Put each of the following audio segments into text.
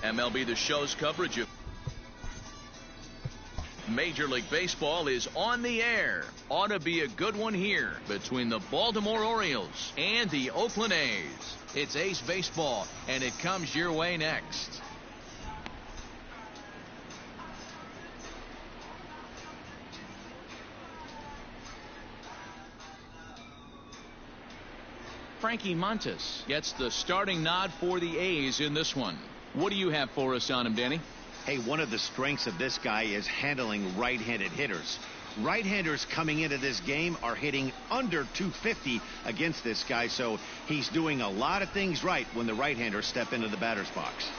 MLB The Show's coverage of Major League Baseball is on the air. Ought to be a good one here between the Baltimore Orioles and the Oakland A's. It's Ace Baseball, and it comes your way next. Frankie Montas gets the starting nod for the A's in this one. What do you have for us on him, Danny? Hey, one of the strengths of this guy is handling right-handed hitters. Right-handers coming into this game are hitting under 250 against this guy, so he's doing a lot of things right when the right-handers step into the batter's box.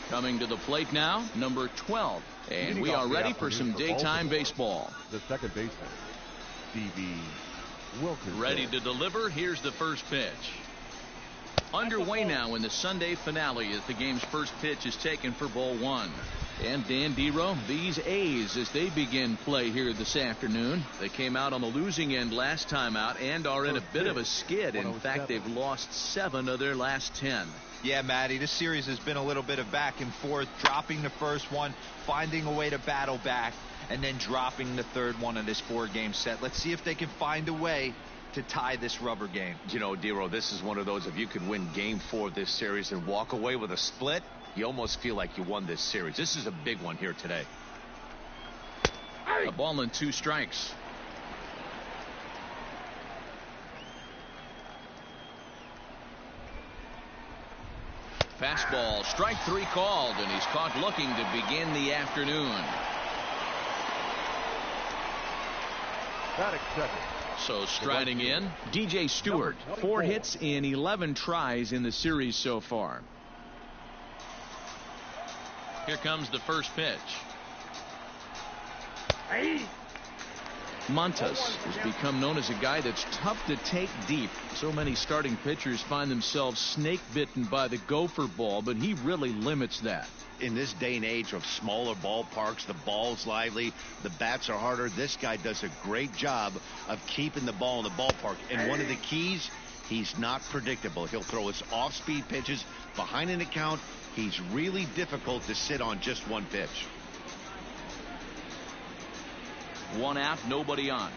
Coming to the plate now, number 12. And we are ready for some daytime baseball. The second baseman, Stevie Wilkins. Ready to deliver. Here's the first pitch. Underway now in the Sunday finale as the game's first pitch is taken for ball one. And Dan Dero, these A's, as they begin play here this afternoon, they came out on the losing end last time out and are in a bit of a skid. In fact, they've lost 7 of their last 10. Yeah, Matty, this series has been a little bit of back and forth, dropping the first one, finding a way to battle back, and then dropping the third one of this 4-game set. Let's see if they can find a way to tie this rubber game. You know, Dero, this is one of those, if you could win game 4 of this series and walk away with a split, you almost feel like you won this series. This is a big one here today. A ball and 2 strikes. Fastball, strike 3 called, and he's caught looking to begin the afternoon. Batting second. So striding in, DJ Stewart. 4 hits in 11 tries in the series so far. Here comes the first pitch. Montas has become known as a guy that's tough to take deep. So many starting pitchers find themselves snake bitten by the gopher ball, but he really limits that. In this day and age of smaller ballparks, the ball's lively, the bats are harder. This guy does a great job of keeping the ball in the ballpark. And one of the keys, he's not predictable. He'll throw his off-speed pitches behind an account. He's really difficult to sit on just one pitch. 1 out, nobody on.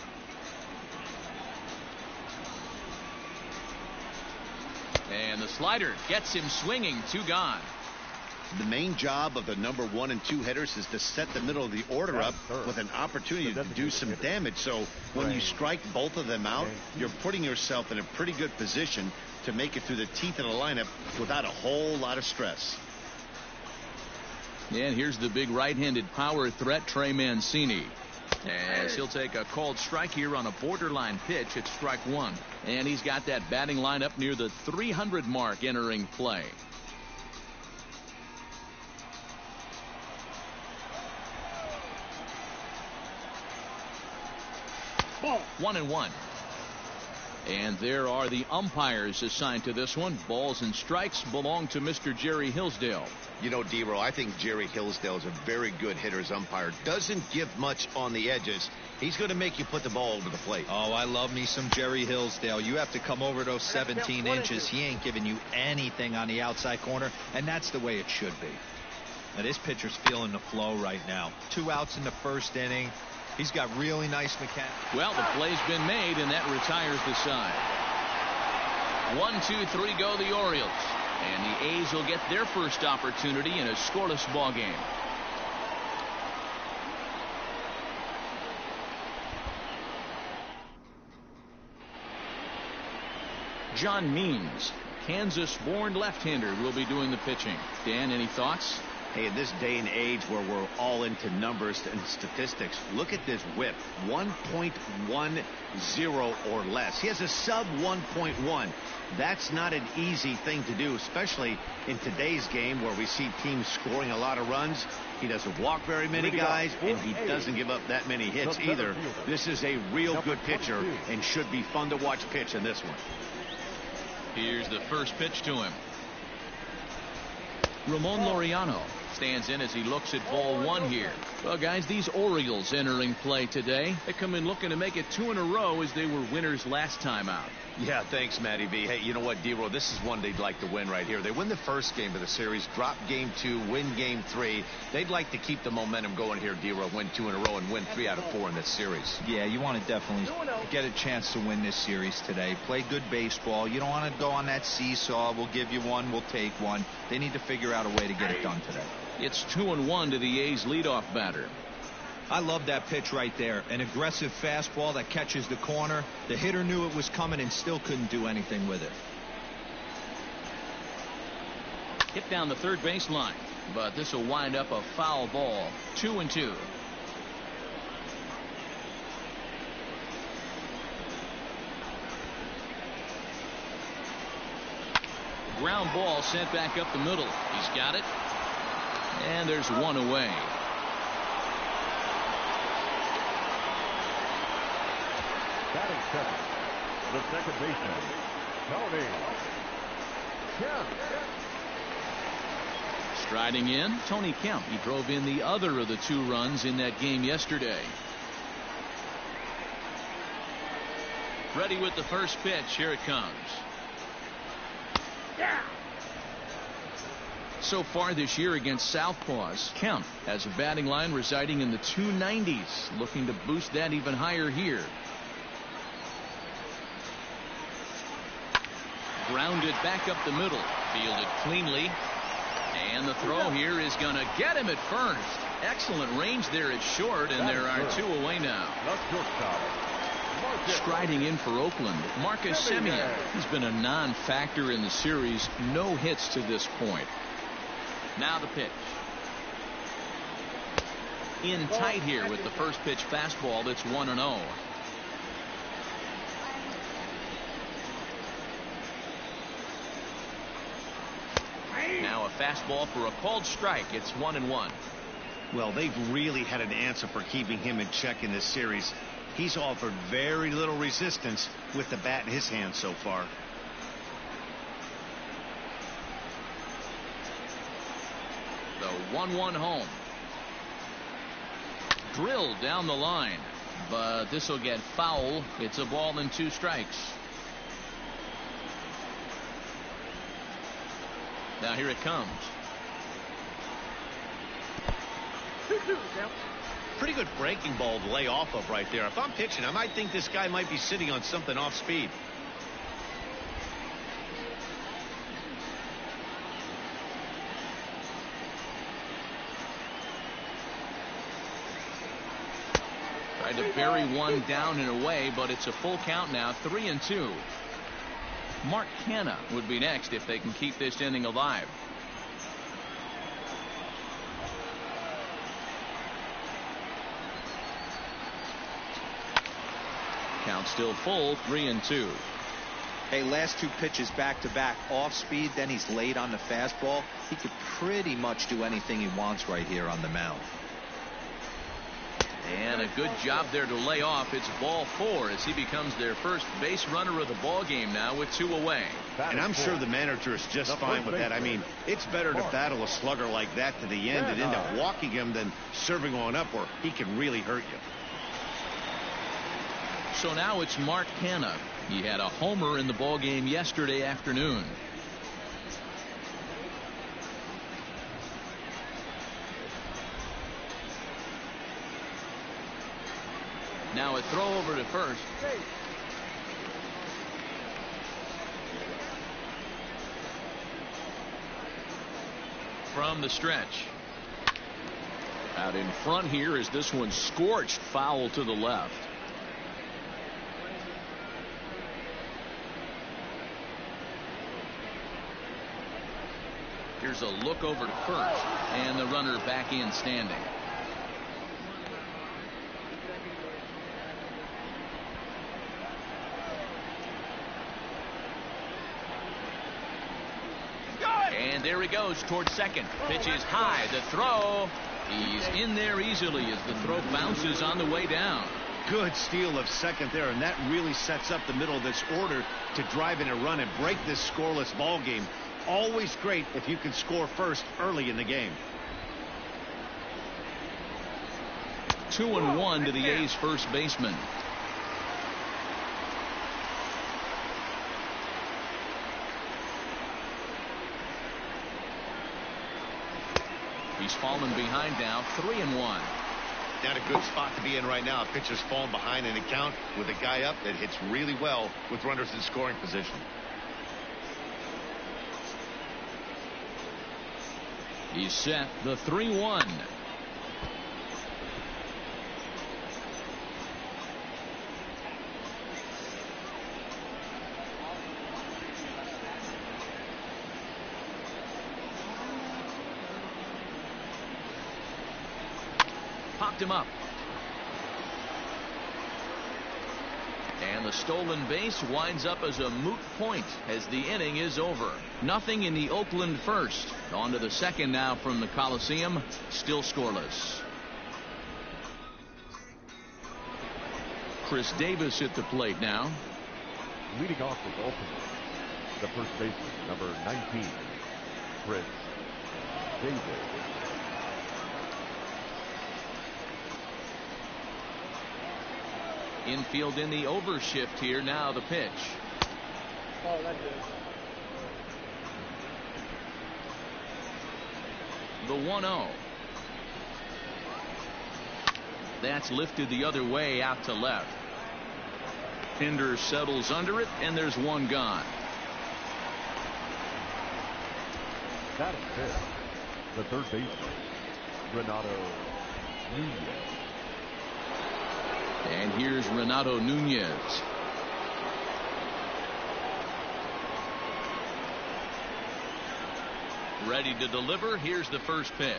And the slider gets him swinging. 2 gone. The main job of the number 1 and 2 hitters is to set the middle of the order up with an opportunity to do some damage. So when you strike both of them out, you're putting yourself in a pretty good position to make it through the teeth of the lineup without a whole lot of stress. And here's the big right-handed power threat, Trey Mancini. As he'll take a called strike here on a borderline pitch at strike 1. And he's got that batting lineup near the 300 mark entering play. Ball. 1-1. And there are the umpires assigned to this one. Balls and strikes belong to Mr. Jerry Hillsdale. You know, Dero, I think Jerry Hillsdale is a very good hitter's umpire. Doesn't give much on the edges. He's going to make you put the ball over the plate. Oh, I love me some Jerry Hillsdale. You have to come over those 17 inches. He ain't giving you anything on the outside corner, and that's the way it should be. Now, this pitcher's feeling the flow right now. 2 outs in the first inning. He's got really nice mechanics. Well, the play's been made, and that retires the side. 1, 2, 3 go the Orioles. And the A's will get their first opportunity in a scoreless ball game. John Means, Kansas-born left-hander, will be doing the pitching. Dan, any thoughts? Hey, in this day and age where we're all into numbers and statistics, look at this whip, 1.10 or less. He has a sub 1.1. That's not an easy thing to do, especially in today's game where we see teams scoring a lot of runs. He doesn't walk very many guys, and he doesn't give up that many hits either. This is a real good pitcher and should be fun to watch pitch in this one. Here's the first pitch to him. Ramon Laureano stands in as he looks at ball 1 here. Well, guys, these Orioles entering play today. They come in looking to make it 2 in a row as they were winners last time out. Yeah, thanks, Matty V. Hey, you know what, D-Row, this is one they'd like to win right here. They win the first game of the series, drop game 2, win game 3. They'd like to keep the momentum going here, D-Row, win 2 in a row and win 3 out of 4 in this series. Yeah, you want to definitely get a chance to win this series today. Play good baseball. You don't want to go on that seesaw. We'll give you one, we'll take one. They need to figure out a way to get it done today. It's 2-1 to the A's leadoff batter. I love that pitch right there. An aggressive fastball that catches the corner. The hitter knew it was coming and still couldn't do anything with it. Hit down the third baseline, but this will wind up a foul ball. 2-2. Ground ball sent back up the middle. He's got it. And there's one away. Batting second, the second baseman, Tony Kemp. Striding in, Tony Kemp. He drove in the other of the 2 runs in that game yesterday. Ready with the first pitch. Here it comes. Yeah. So far this year against Southpaws, Kemp has a batting line residing in the 290s, looking to boost that even higher here. Grounded back up the middle, fielded cleanly, and the throw here is going to get him at first. Excellent range there at short, and there are 2 away now. Striding in for Oakland, Marcus Semien. He's been a non-factor in the series. No hits to this point. Now the pitch. In tight here with the first pitch fastball that's 1-0. Now a fastball for a called strike. It's 1-1. Well, they've really had an answer for keeping him in check in this series. He's offered very little resistance with the bat in his hand so far. The 1-1 home. Drilled down the line, but this will get foul. It's a ball and 2 strikes. Now here it comes. Pretty good breaking ball to lay off of right there. If I'm pitching, I might think this guy might be sitting on something off speed. Tried to bury one down and away, but it's a full count now. 3-2. Mark Canha would be next if they can keep this inning alive. Count still full. 3-2. Hey, last 2 pitches back to back off speed, then he's late on the fastball. He could pretty much do anything he wants right here on the mound. And a good job there to lay off. It's ball 4 as he becomes their first base runner of the ball game now with 2 away. And I'm sure the manager is just fine with that. I mean, it's better to battle a slugger like that to the end and end up walking him than serving on up where he can really hurt you. So now it's Mark Canha. He had a homer in the ball game yesterday afternoon. Now a throw over to first. From the stretch. Out in front here is this one scorched foul to the left. Here's a look over to first, and the runner back in standing. And there he goes towards second. Pitch is high. The throw. He's in there easily as the throw bounces on the way down. Good steal of second there, and that really sets up the middle of this order to drive in a run and break this scoreless ball game. Always great if you can score first early in the game. 2-1 to the A's first baseman. He's fallen behind now, 3-1. Not a good spot to be in right now. A pitcher's fallen behind in the count with a guy up that hits really well with runners in scoring position. He's set, the 3-1. Popped him up. And the stolen base winds up as a moot point as the inning is over. Nothing in the Oakland first. On to the second now from the Coliseum. Still scoreless. Chris Davis at the plate now. Leading off for Baltimore, the first baseman, number 19, Chris Davis. Infield in the overshift here. Now the pitch. Oh, that's it. The 1-0. That's lifted the other way out to left. Pinder settles under it, and there's one gone. That is fifth. The third baseman, Renato Nunez. And here's Renato Nunez. Ready to deliver. Here's the first pitch.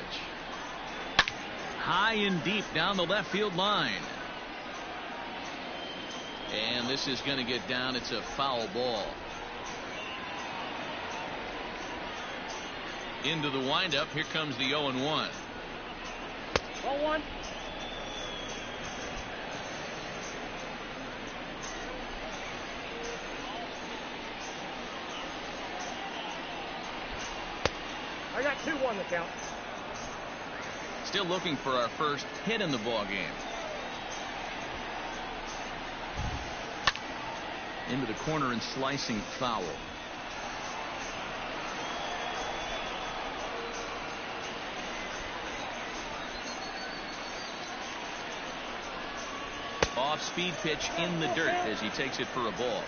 High and deep down the left field line. And this is going to get down. It's a foul ball. Into the windup. Here comes the 0-1. 0-1. I got 2-1 the count. Still looking for our first hit in the ball game. Into the corner and slicing foul. Off speed pitch in the dirt as he takes it for a ball.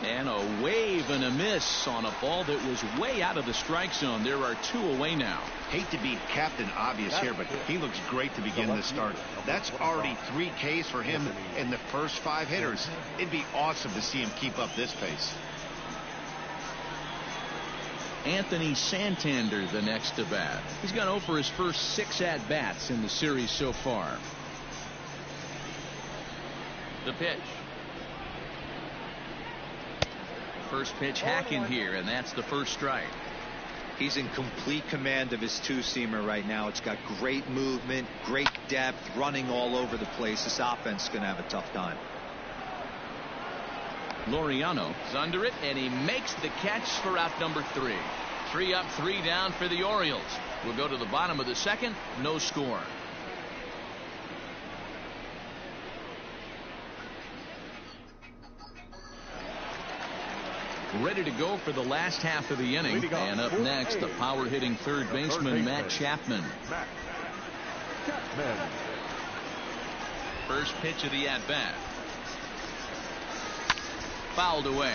And a wave and a miss on a ball that was way out of the strike zone. There are two away now. Hate to be Captain Obvious here, but he looks great to begin this start. That's already 3 Ks for him in the first 5 hitters. It'd be awesome to see him keep up this pace. Anthony Santander the next to bat. He's gone 0 for his first 6 at-bats in the series so far. The pitch. First pitch hacking here, and that's the first strike. He's in complete command of his two-seamer right now. It's got great movement, great depth, running all over the place. This offense is going to have a tough time. Laureano is under it, and he makes the catch for out number 3. 3 up, 3 down for the Orioles. We'll go to the bottom of the second. No score. Ready to go for the last half of the inning. And up next, the power hitting third baseman, Matt Chapman. First pitch of the at bat. Fouled away.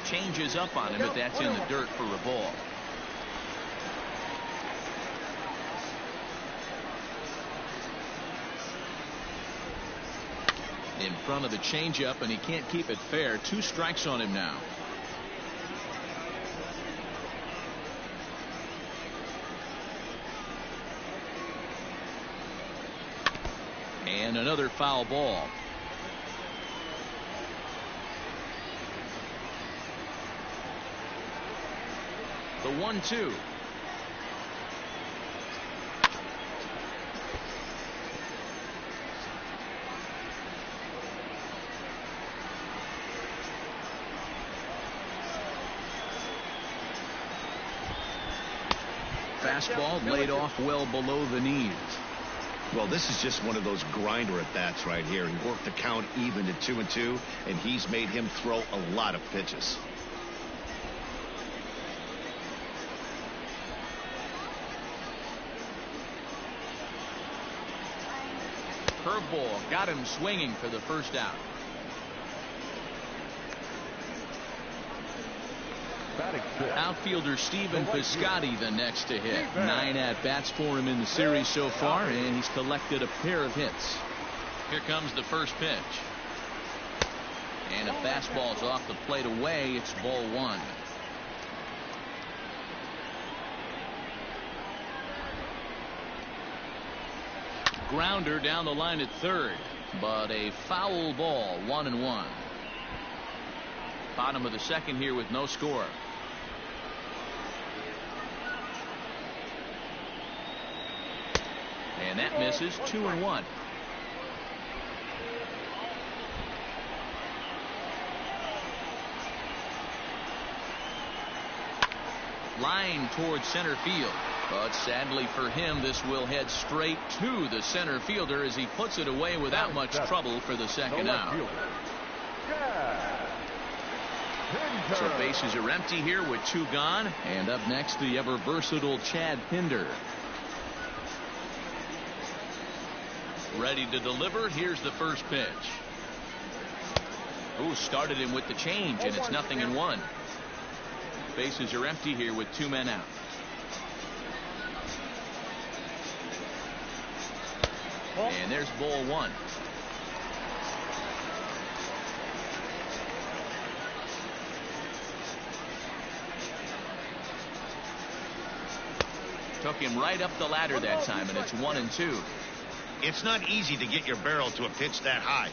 Changes up on him, but that's in the dirt for a ball. In front of the changeup, and he can't keep it fair. 2 strikes on him now. And another foul ball. The 1-2. fastball laid off well below the knees. Well, this is just one of those grinder at bats right here. He worked the count even to 2-2, and he's made him throw a lot of pitches. Curveball got him swinging for the first out. Outfielder Stephen Piscotty the next to hit. 9 at-bats for him in the series so far, and he's collected a pair of hits. Here comes the first pitch. And a fastball's off the plate away. It's ball 1. Grounder down the line at third, but a foul ball. 1-1. Bottom of the second here with no score. And that misses. 2-1. Line towards center field. But sadly for him, this will head straight to the center fielder as he puts it away without much trouble for the second out. So bases are empty here with 2 gone. And up next, the ever versatile Chad Pinder. Ready to deliver. Here's the first pitch. Ooh, started him with the change, and it's 0-1. Bases are empty here with 2 men out. And there's ball 1. Took him right up the ladder that time, and it's 1-2. It's not easy to get your barrel to a pitch that high.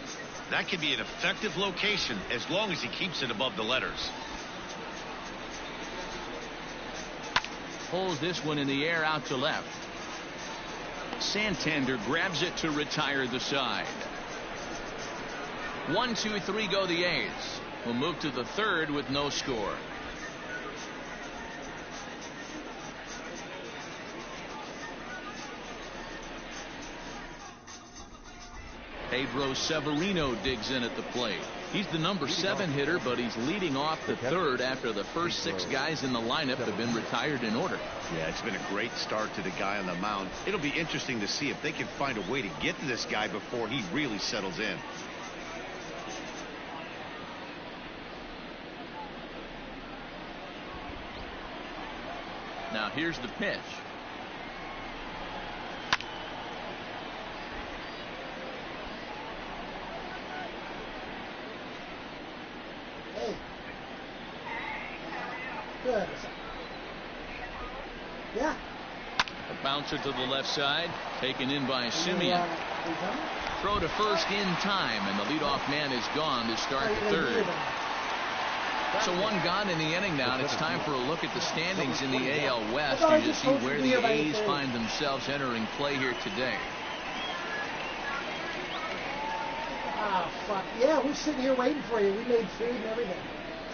That can be an effective location as long as he keeps it above the letters. Pulls this one in the air out to left. Santander grabs it to retire the side. 1, 2, 3 go the A's. We'll move to the third with no score. Pedro Severino digs in at the plate. He's the number 7 hitter, but he's leading off the third after the first 6 guys in the lineup have been retired in order. Yeah, it's been a great start to the guy on the mound. It'll be interesting to see if they can find a way to get to this guy before he really settles in. Now here's the pitch. Good. Yeah. A bouncer to the left side, taken in by Simeon. Throw to first in time, and the leadoff man is gone to start the third. So 1 gone in the inning now, and it's time for a look at the standings in the AL West. You just see where the A's find themselves entering play here today. Ah, fuck. Yeah, we're sitting here waiting for you. We made food and everything.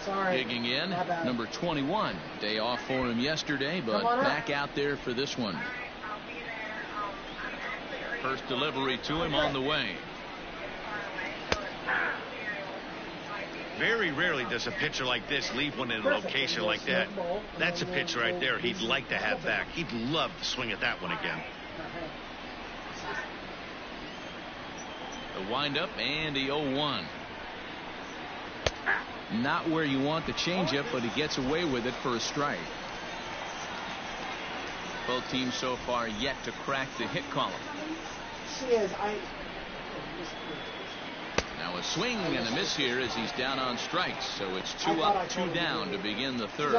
Sorry. Digging in, number 21. Day off for him yesterday, but back out there for this one. First delivery to him on the way. Very rarely does a pitcher like this leave one in a location like that. That's a pitch right there he'd like to have back. He'd love to swing at that one again. The windup and the 0-1. Not where you want the changeup, but he gets away with it for a strike. Both teams so far yet to crack the hit column. Now a swing and a miss here as he's down on strikes. So it's 2 up, 2 down to begin the third.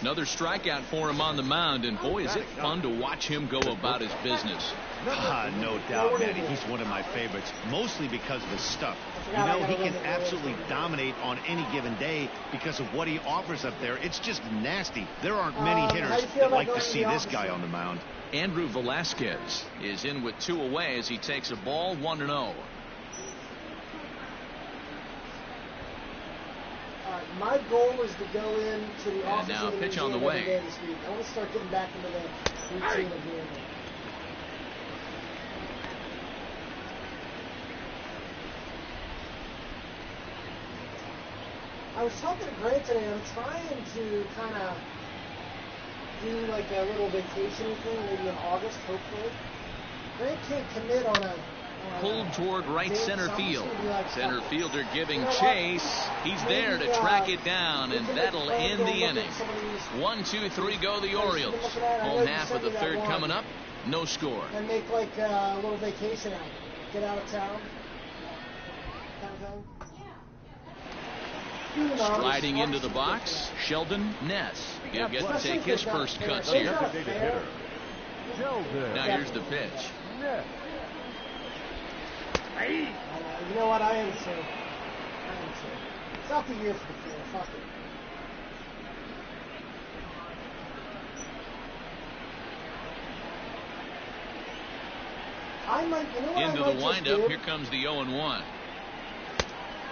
Another strikeout for him on the mound, and boy, is it fun to watch him go about his business. No doubt, Manny. He's one of my favorites, mostly because of his stuff. You know, he can absolutely dominate on any given day because of what he offers up there. It's just nasty. There aren't many hitters that like to see this guy on the mound. Andrew Velasquez is in with 2 away as he takes a ball. 1-0. My goal is to go into the office now of the pitch on the museum every way. day this week. I want to start getting back into the routine of doing it. I was talking to Grant today. I'm trying to kind of do like a little vacation thing, maybe in August, hopefully. Grant can't commit on a Pulled toward right date, center so I'm just field. gonna be like, Center fuck it. fielder giving You know what? chase. He's there to track it down, we and can that'll plan to end go the look at inning. some of these 1, 2, 3 go the places Orioles. you've been looking at. I know Home you half sent of the me that third one. coming up. No score. And make like a little vacation out. Get out of town. Kind of thing. Sliding into the box, Sheldon Ness. He'll get to take his first cuts here. Designated hitter, Sheldon. Now here's the pitch. Ness. You know what? I am too. It's not the year for the fair. Fuck it. I might, you know what Into I the might windup, just do? here comes the 0-1.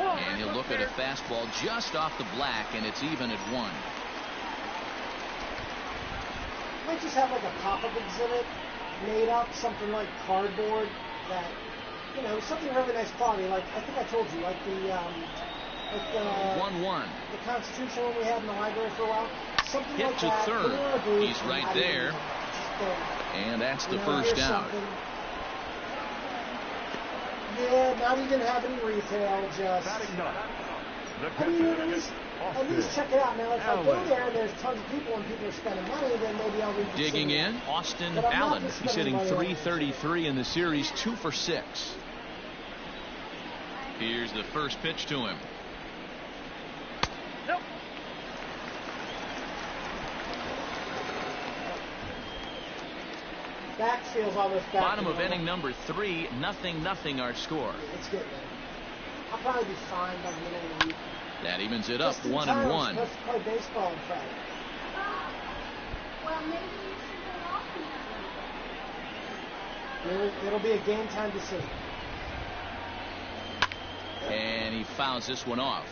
And he'll look at a fastball just off the black, and it's even at 1. I might just have like a pop-up exhibit made up, something like cardboard that, you know, something really nice quality. Like I think I told you, like the 1-1. the Constitution one we had in the library for a while. Something Hit like to that. third. Put it on a booth, He's right and there. just there. And that's the You know, first here's out. something. Yeah, not even have any retail, just. Batting ninth. The I mean, pitcher, at least Austin check it out. Now, if I go Allen. there and there's tons of people and people are spending money, then maybe I'll read the Digging city. in, Austin But I'm not Allen. just He's hitting spending money on it. .333 in the series, 2 for 6. Here's the first pitch to him. Nope. That feels almost back. Bottom to of normal. inning number 3, 0-0 our score. It's good, man. I'll probably be fine by the middle of the week. That evens it up, Just in 1-1. time, I'm supposed to play baseball on Friday. Well, maybe you should go off in that. It'll be a game time decision. And he fouls this one off.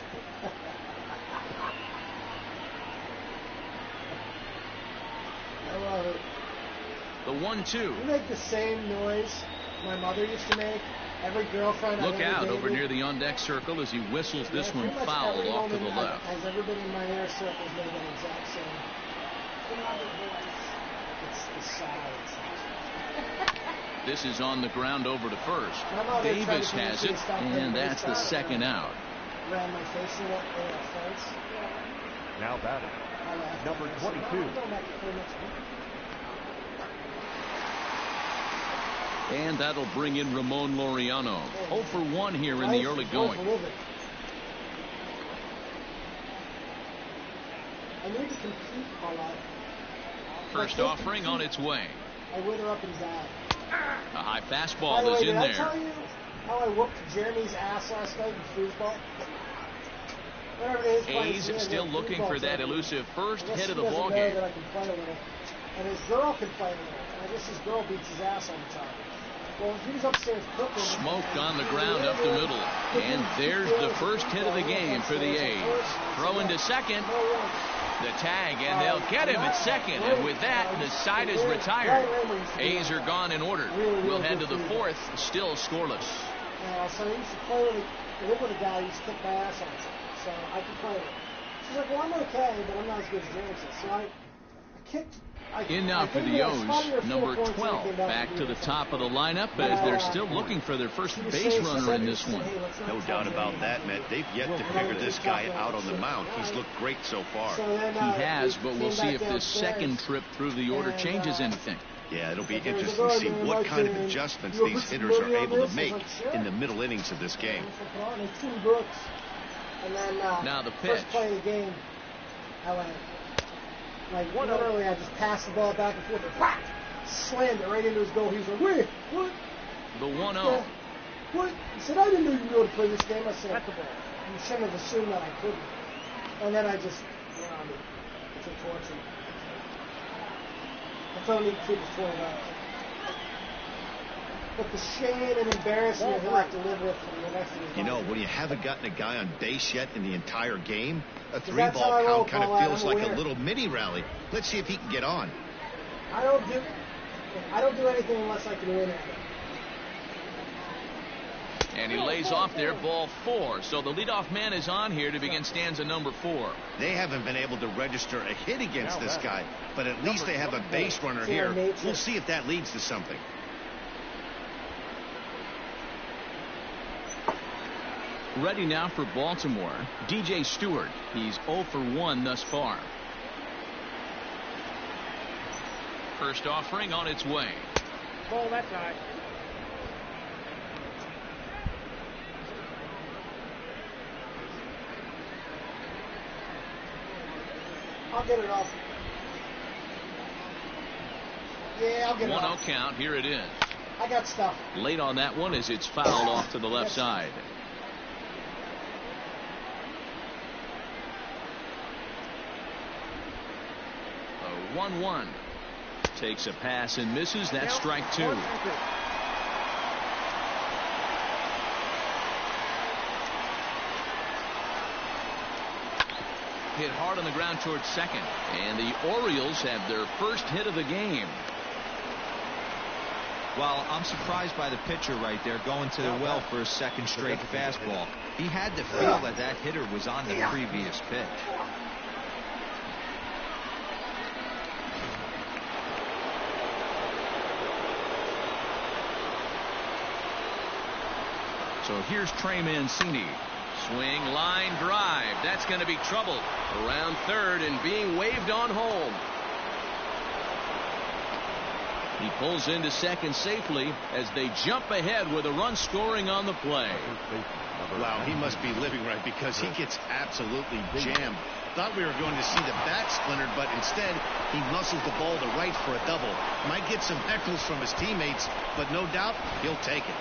I love it. The 1-2. You make the same noise my mother used to make. Every girlfriend Look I've ever out dated. over near the on-deck circle as he whistles this Yeah, one pretty much foul every off to the woman left. Has ever been in my inner circle has made that exact same. It's the size. This is on the ground over to first. My mother tried to Davis convince has me it, to stop playing and that's the baseball, second out. Ran my face in a fence. Now batting, I laughed. number I said, 22. "No, I'm going back to play next week." And that'll bring in Ramon Laureano. 0 for 1 here in the early going. I need to compete a lot. First offering on its way. I wither up and die. A high By the fastball way, is did in I there. tell you how I whooped Jeremy's ass last night in foosball? Whatever it is, A's playing still foosball looking for that champion. elusive first I guess hit of he the doesn't ball know game. that I can play a little. And his girl can play a little. And I guess his girl beats his ass all the time. Well, he was upstairs cooking. Smoked on the ground up the middle. And there's the first hit of the game for the A's. Throw into second. The tag, and they'll get him at second. And with that, the side is retired. A's are gone in order. We'll head to the fourth, still scoreless. So I used to play with a guy who used to kick my ass all the time. So I could play with him. She's like, well, I'm okay, but I'm not as good as James is. So I kicked. In now for the O's, number 12, back to the top of the lineup as they're still looking for their first base runner in this one. No doubt about that, Matt. They've yet to figure this guy out on the mound. He's looked great so far. He has, but we'll see if this second trip through the order changes anything. Yeah, it'll be interesting to see what kind of adjustments these hitters are able to make in the middle innings of this game. Now the pitch. First play of the game, I went, like, literally, I just passed the ball back and forth and whack! Slammed it right into his goal. He was like, wait, what? The 1-0. Yeah. What? He said, I didn't know you were going to play this game. I said, you shouldn't have assumed that I couldn't. And then I just, it's a torture. I told him he could keep his $20. But the shame and embarrassment he'll have to live with for the rest of his life. You know, when you haven't gotten a guy on base yet in the entire game, a That's how I three-ball roll, count kind of Paulette. feels I'm like a aware. little mini rally. Let's see if he can get on. I don't do anything unless I can win it. And he lays off there, ball 4. So the leadoff man is on here to begin stanza number 4. They haven't been able to register a hit against this guy, but at least they have a base runner See our here. nature. We'll see if that leads to something. Ready now for Baltimore, DJ Stewart. He's 0 for 1 thus far. First offering on its way. Ball that side. I'll get it off. Yeah, I'll get it 1-0 off. count. Here it is. I got stuff. Late on that one as it's fouled off to the left side. A 1-1. Takes a pass and misses. That's strike 2. Hit hard on the ground towards second. And the Orioles have their first hit of the game. Well, I'm surprised by the pitcher right there going to the well for a second straight fastball. He had to feel that that hitter was on the previous pitch. So here's Trey Mancini. Swing, line, drive. That's going to be trouble. Around third and being waved on home. He pulls into second safely as they jump ahead with a run scoring on the play. Wow, he must be living right because he gets absolutely jammed. Thought we were going to see the bat splintered, but instead he muscles the ball to right for a double. Might get some heckles from his teammates, but no doubt he'll take it.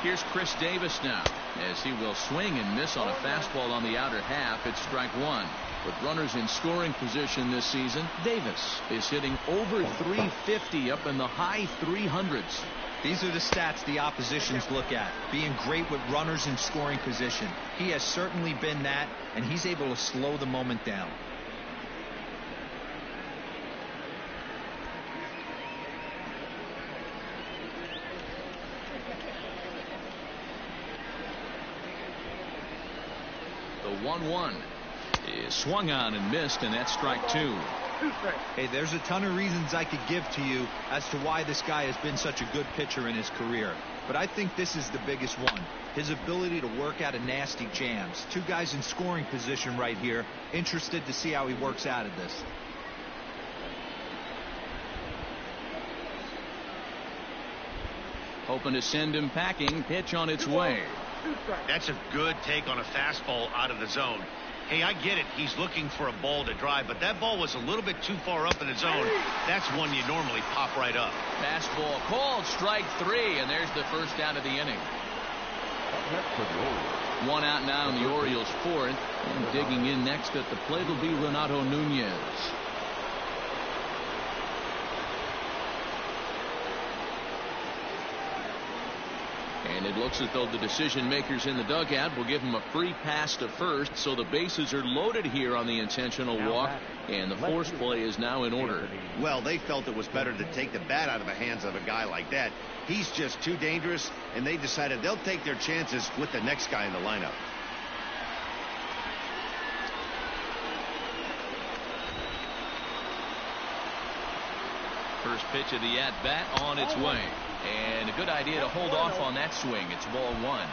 Here's Chris Davis now as he will swing and miss on a fastball on the outer half. It's strike 1. With runners in scoring position this season, Davis is hitting over 350 up in the high 300s. These are the stats the oppositions look at. Being great with runners in scoring position. He has certainly been that, and he's able to slow the moment down. The 1-1 is swung on and missed, and that's strike 2. Hey, there's a ton of reasons I could give to you as to why this guy has been such a good pitcher in his career. But I think this is the biggest one. His ability to work out of nasty jams. Two guys in scoring position right here. Interested to see how he works out of this. Hoping to send him packing. Pitch on its way. That's a good take on a fastball out of the zone. Hey, I get it. He's looking for a ball to drive, but that ball was a little bit too far up in the zone. That's one you normally pop right up. Fastball called, strike 3, and there's the first out of the inning. One out now in the Orioles' fourth, and digging in next at the plate will be Renato Nunez. And it looks as though the decision makers in the dugout will give him a free pass to first, so the bases are loaded here on the intentional walk, and the force play is now in order. Well, they felt it was better to take the bat out of the hands of a guy like that. He's just too dangerous, and they decided they'll take their chances with the next guy in the lineup. First pitch of the at-bat on its way. And a good idea to hold off on that swing. It's ball 1.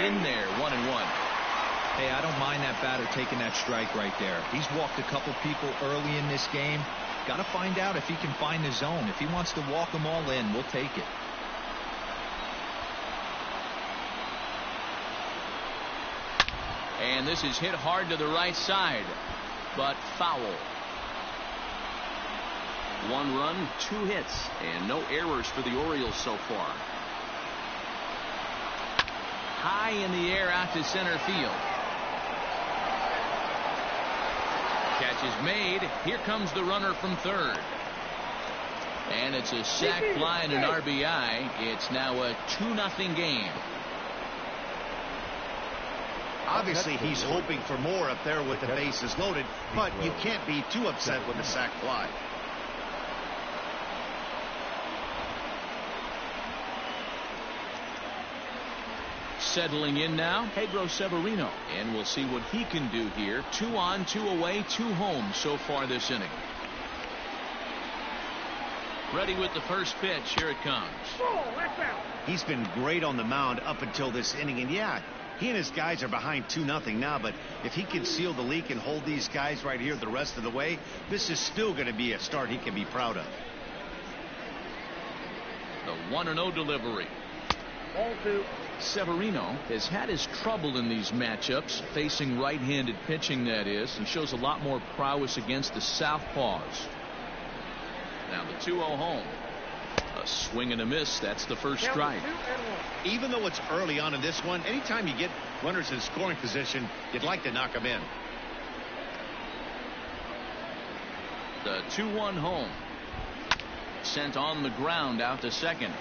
In there, 1-1. Hey, I don't mind that batter taking that strike right there. He's walked a couple people early in this game. Got to find out if he can find the zone. If he wants to walk them all in, we'll take it. And this is hit hard to the right side, but foul. 1 run, 2 hits, and no errors for the Orioles so far. high in the air out to center field. Catch is made. Here comes the runner from third. And it's a sac fly and an RBI. It's now a 2-0 game. Obviously, he's hoping for more up there with the bases loaded, but you can't be too upset with a sac fly. Settling in now, Pedro Severino. And we'll see what he can do here. 2 on, 2 away, 2 home so far this inning. Ready with the first pitch. Here it comes. He's been great on the mound up until this inning. And yeah, he and his guys are behind 2-0 now. But if he can seal the leak and hold these guys right here the rest of the way, this is still going to be a start he can be proud of. The 1-0 delivery. Ball 2. Severino has had his trouble in these matchups, facing right-handed pitching, that is. He shows a lot more prowess against the southpaws. Now the 2-0 home. A swing and a miss. That's the first strike. Even though it's early on in this one, anytime you get runners in scoring position, you'd like to knock them in. The 2-1 home. Sent on the ground out to second.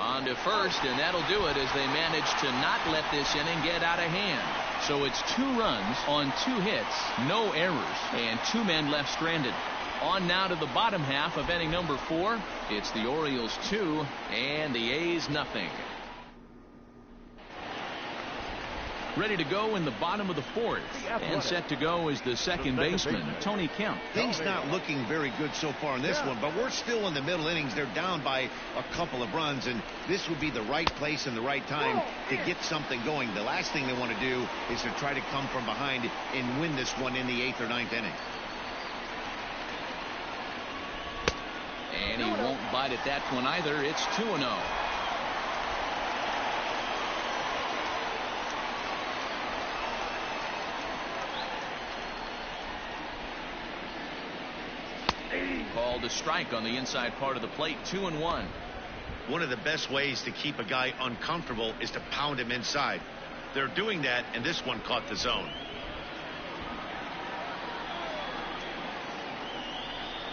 On to first, and that'll do it as they manage to not let this inning get out of hand. So it's 2 runs on 2 hits, no errors, and 2 men left stranded. On now to the bottom half of inning number 4. It's the Orioles 2 and the A's nothing. Ready to go in the bottom of the 4th. And set to go is the second baseman, Tony Kemp. Things not looking very good so far in this one, but we're still in the middle innings. They're down by a couple of runs, and this would be the right place and the right time to get something going. The last thing they want to do is to try to come from behind and win this one in the 8th or 9th inning. And he won't bite at that one either. It's 2-0. Called a strike on the inside part of the plate. 2-1. One of the best ways to keep a guy uncomfortable is to pound him inside. They're doing that, and this one caught the zone.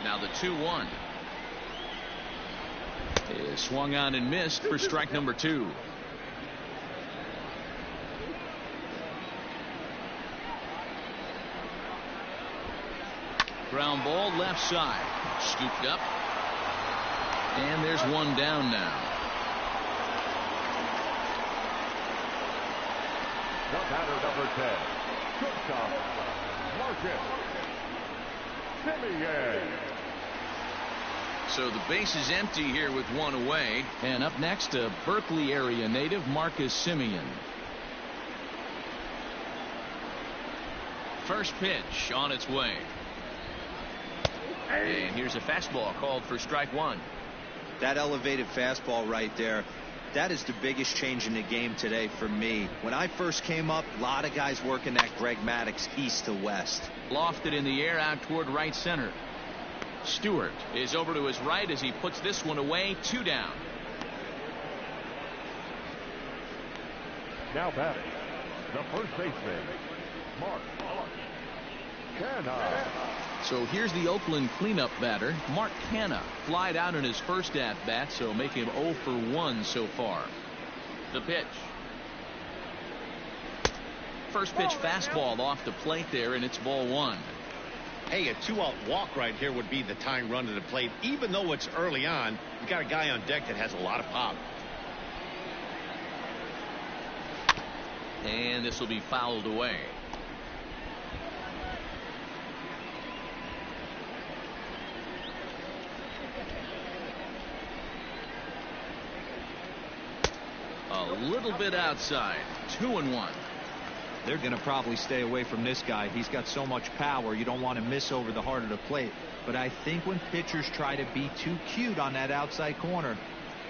Now the 2-1 is swung on and missed for strike number 2. Ground ball left side. Scooped up. And there's one down now. The batter, number 10. Shortstop, Marcus Semien. So the base is empty here with 1 away. And up next, a Berkeley area native, Marcus Semien. First pitch on its way. And here's a fastball called for strike 1. That elevated fastball right there, that is the biggest change in the game today for me. When I first came up, a lot of guys working that Greg Maddux east to west. Lofted in the air out toward right center. Stewart is over to his right as he puts this one away. 2 down. Now batting, the first baseman, Mark Canha. So here's the Oakland cleanup batter, Mark Canha, flied out in his first at-bat, so make him 0 for 1 so far. The pitch. First pitch fastball off the plate there, and it's ball 1. Hey, a 2-out walk right here would be the tying run to the plate. Even though it's early on, you got a guy on deck that has a lot of pop. And this will be fouled away. A little bit outside. 2-1. They're going to probably stay away from this guy. He's got so much power. You don't want to miss over the heart of the plate. But I think when pitchers try to be too cute on that outside corner,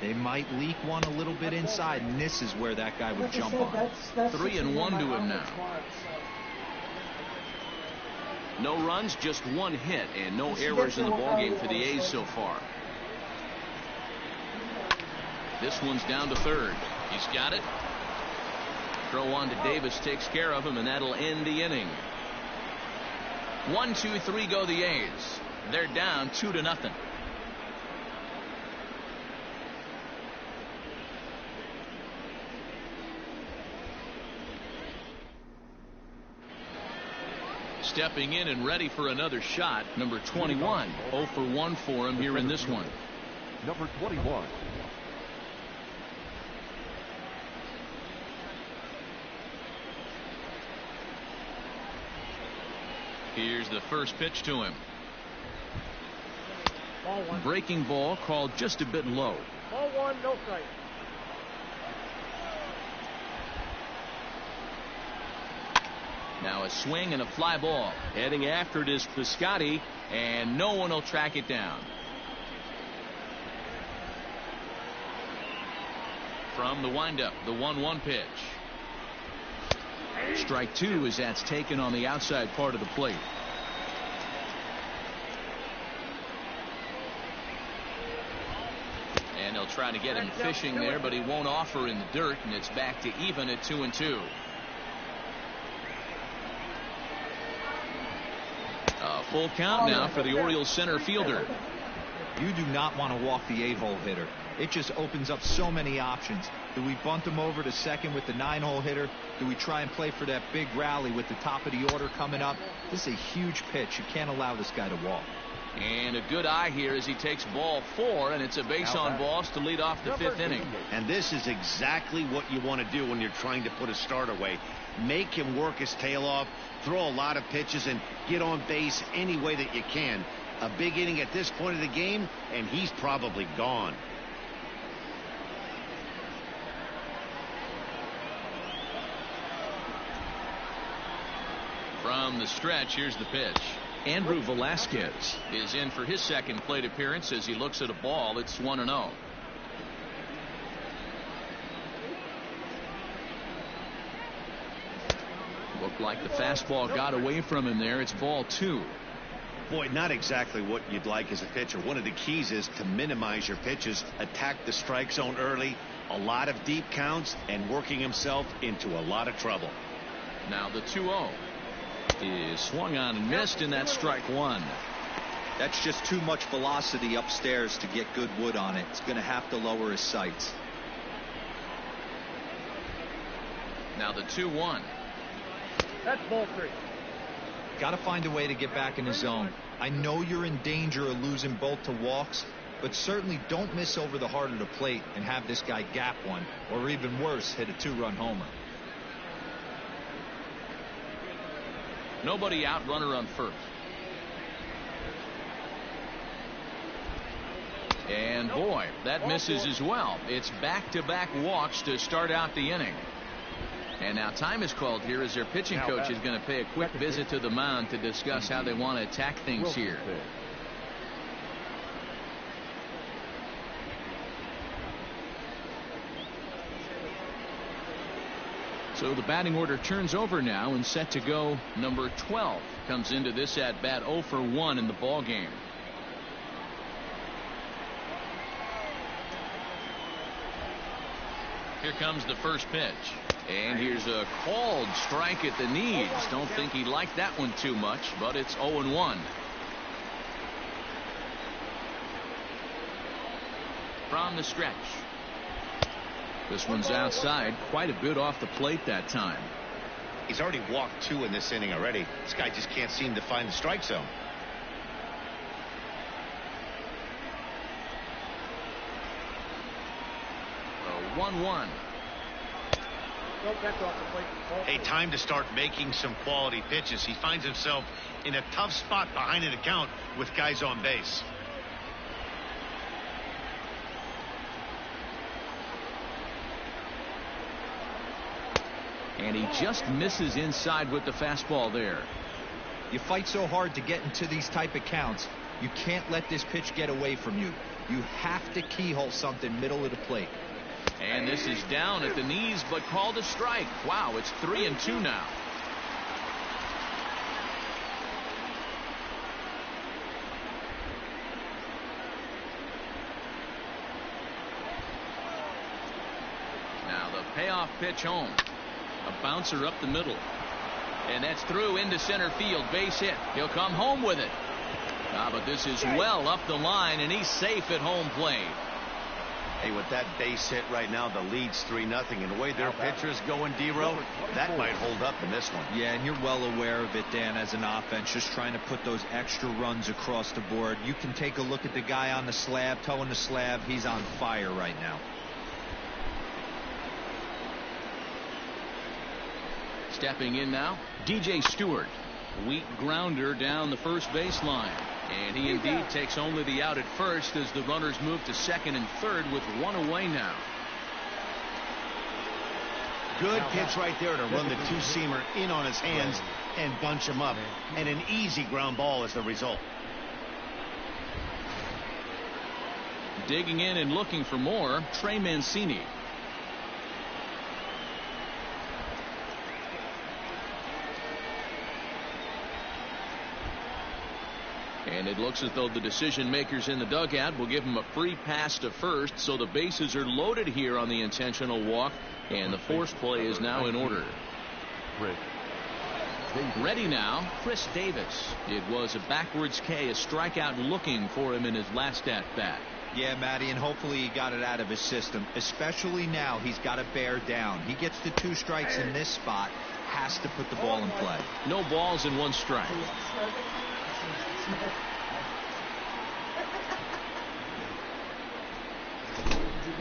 they might leak one a little bit inside, and this is where that guy would jump on. 3-1 to him now. No runs, just 1 hit, and no errors in the ballgame for the A's so far. This one's down to third. He's got it. Throw on to Davis takes care of him, and that'll end the inning. 1, 2, 3 go the A's. They're down 2-0. Stepping in and ready for another shot, number 21. 0 for 1 for him here in this one. Number 21. Here's the first pitch to him. Ball 1. Breaking ball called just a bit low. Ball 1, no strike. Now a swing and a fly ball. Heading after it is Piscotty, and no one will track it down. From the windup, the 1-1 pitch. Strike 2 as that's taken on the outside part of the plate. And they'll try to get him fishing there, but he won't offer in the dirt, and it's back to even at 2-2. A full count now for the Orioles center fielder. You do not want to walk the 8-hole hitter. It just opens up so many options. Do we bunt him over to second with the 9-hole hitter? Do we try and play for that big rally with the top of the order coming up? This is a huge pitch. You can't allow this guy to walk. And a good eye here as he takes ball 4, and it's a base on balls to lead off the 5th inning. And this is exactly what you want to do when you're trying to put a start away. Make him work his tail off, throw a lot of pitches, and get on base any way that you can. A big inning at this point of the game, and he's probably gone. From the stretch, here's the pitch. Andrew Velasquez is in for his second plate appearance as he looks at a ball. It's 1-0. Looked like the fastball got away from him there. It's ball 2. Boy, not exactly what you'd like as a pitcher. One of the keys is to minimize your pitches, attack the strike zone early, a lot of deep counts, and working himself into a lot of trouble. Now the 2-0 is swung on and missed, and that's strike 1. That's just too much velocity upstairs to get good wood on it. It's going to have to lower his sights. Now the 2-1. That's ball 3. Got to find a way to get back in the zone. I know you're in danger of losing both to walks, but certainly don't miss over the heart of the plate and have this guy gap one, or even worse, hit a 2-run homer. Nobody out, runner on first. And boy, that misses as well. It's back-to-back walks to start out the inning. And now time is called here as their pitching coach is going to pay a quick visit to the mound to discuss how they want to attack things here. So the batting order turns over now and set to go. Number 12 comes into this at bat 0 for 1 in the ball game. Here comes the first pitch. And here's a called strike at the knees. Don't think he liked that one too much, but it's 0-1. From the stretch. This one's outside, quite a bit off the plate that time. He's already walked 2 in this inning already. This guy just can't seem to find the strike zone. A 1-1. Hey, time to start making some quality pitches. He finds himself in a tough spot behind an account with guys on base. And he just misses inside with the fastball there. You fight so hard to get into these type of counts. You can't let this pitch get away from you. You have to keyhole something middle of the plate. And this is down at the knees, but called a strike. Wow, it's 3-2 now. Now the payoff pitch home. A bouncer up the middle. And that's through into center field. Base hit. He'll come home with it. But this is well up the line, and he's safe at home plate. Hey, with that base hit right now, the lead's 3-0. And the way their pitcher's going, D-Row, that might hold up in this one. Yeah, and you're well aware of it, Dan, as an offense, just trying to put those extra runs across the board. You can take a look at the guy on the slab, towing the slab. He's on fire right now. Stepping in now, DJ Stewart. Weak grounder down the first baseline. And he indeed takes only the out at first as the runners move to second and third with one away now. Good pitch right there to run the two-seamer in on his hands and bunch him up. And an easy ground ball as the result. Digging in and looking for more, Trey Mancini. And it looks as though the decision makers in the dugout will give him a free pass to first, so the bases are loaded here on the intentional walk, and the forced play is now in order. Ready now, Chris Davis. It was a backwards K, a strikeout looking for him in his last at bat. Yeah, Matty, and hopefully he got it out of his system, especially now. He's got to bear down. He gets the 2 strikes in this spot, has to put the ball in play. No balls and 1 strike.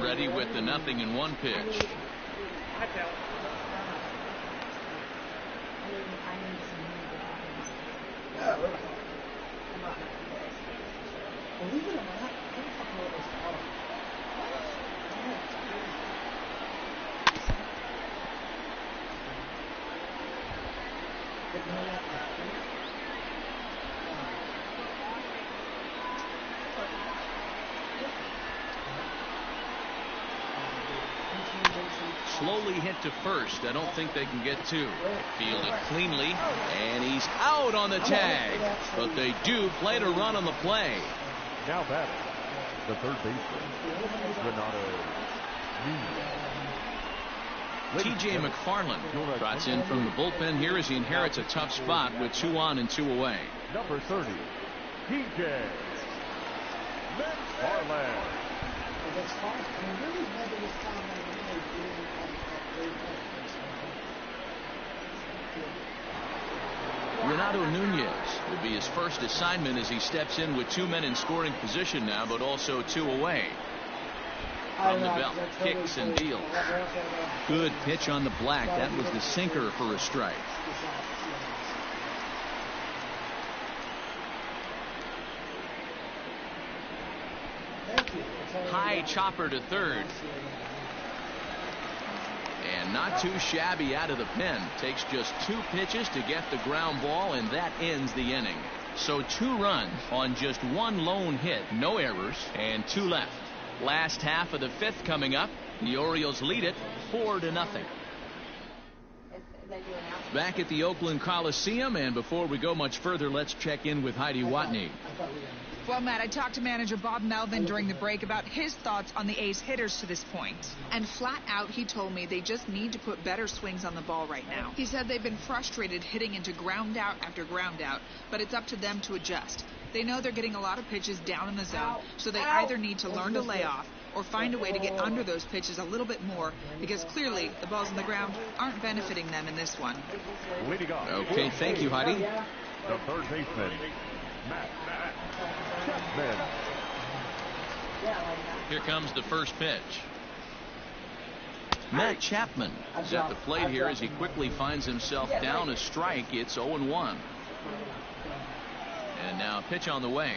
Ready with the 0-1 pitch. Slowly hit to first. I don't think they can get 2. Fielded cleanly, and he's out on the tag. But they do play to run on the play. Now batting, the third baseman, Renato Nunez. T.J. McFarland trots in from the bullpen here as he inherits a tough spot with 2 on and 2 away. Number 30, T.J. McFarland. Renato Nunez will be his first assignment as he steps in with 2 men in scoring position now, but also 2 away. From the belt, kicks and deals. Good pitch on the black. That was the sinker for a strike. High chopper to third. And not too shabby out of the pen. Takes just 2 pitches to get the ground ball, and that ends the inning. So 2 runs on just 1 lone hit. No errors, and 2 left. Last half of the 5th coming up. The Orioles lead it 4-0. Back at the Oakland Coliseum, and before we go much further, let's check in with Heidi Watney. Well, Matt, I talked to manager Bob Melvin during the break about his thoughts on the A's hitters to this point. And flat out, he told me they just need to put better swings on the ball right now. He said they've been frustrated hitting into ground out after ground out, but it's up to them to adjust. They know they're getting a lot of pitches down in the zone, so they either need to learn to lay off or find a way to get under those pitches a little bit more, because clearly the balls on the ground aren't benefiting them in this one. Okay, thank you, Heidi. The third baseman, Matt Chapman. Here comes the first pitch. Matt Chapman is at the plate here as he quickly finds himself down a strike. It's 0-1. And now a pitch on the way.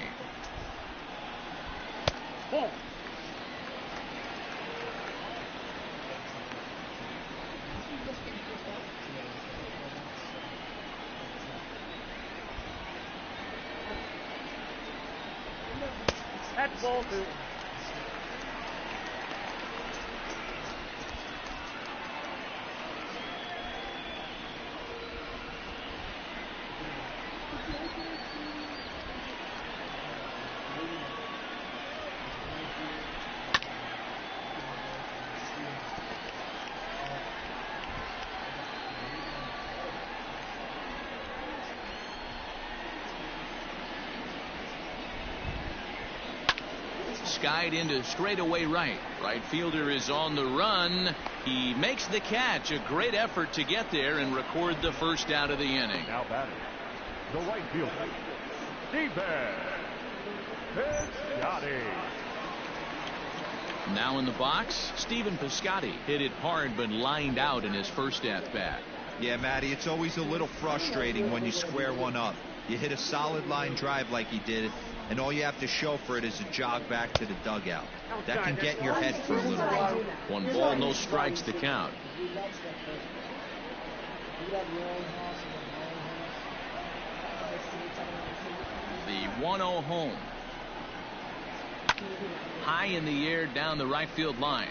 That's ball 2. skied into straightaway right. Right fielder is on the run. He makes the catch. A great effort to get there and record the first out of the inning. Now batting, the right fielder, Stephen Piscotty. Now in the box, Stephen Piscotty hit it hard but lined out in his first at-bat. Yeah, Matty, it's always a little frustrating when you square one up. You hit a solid line drive like he did, and all you have to show for it is a jog back to the dugout. That can get in your head for a little while. 1 ball, no strikes to count. The 1-0 home. High in the air down the right field line.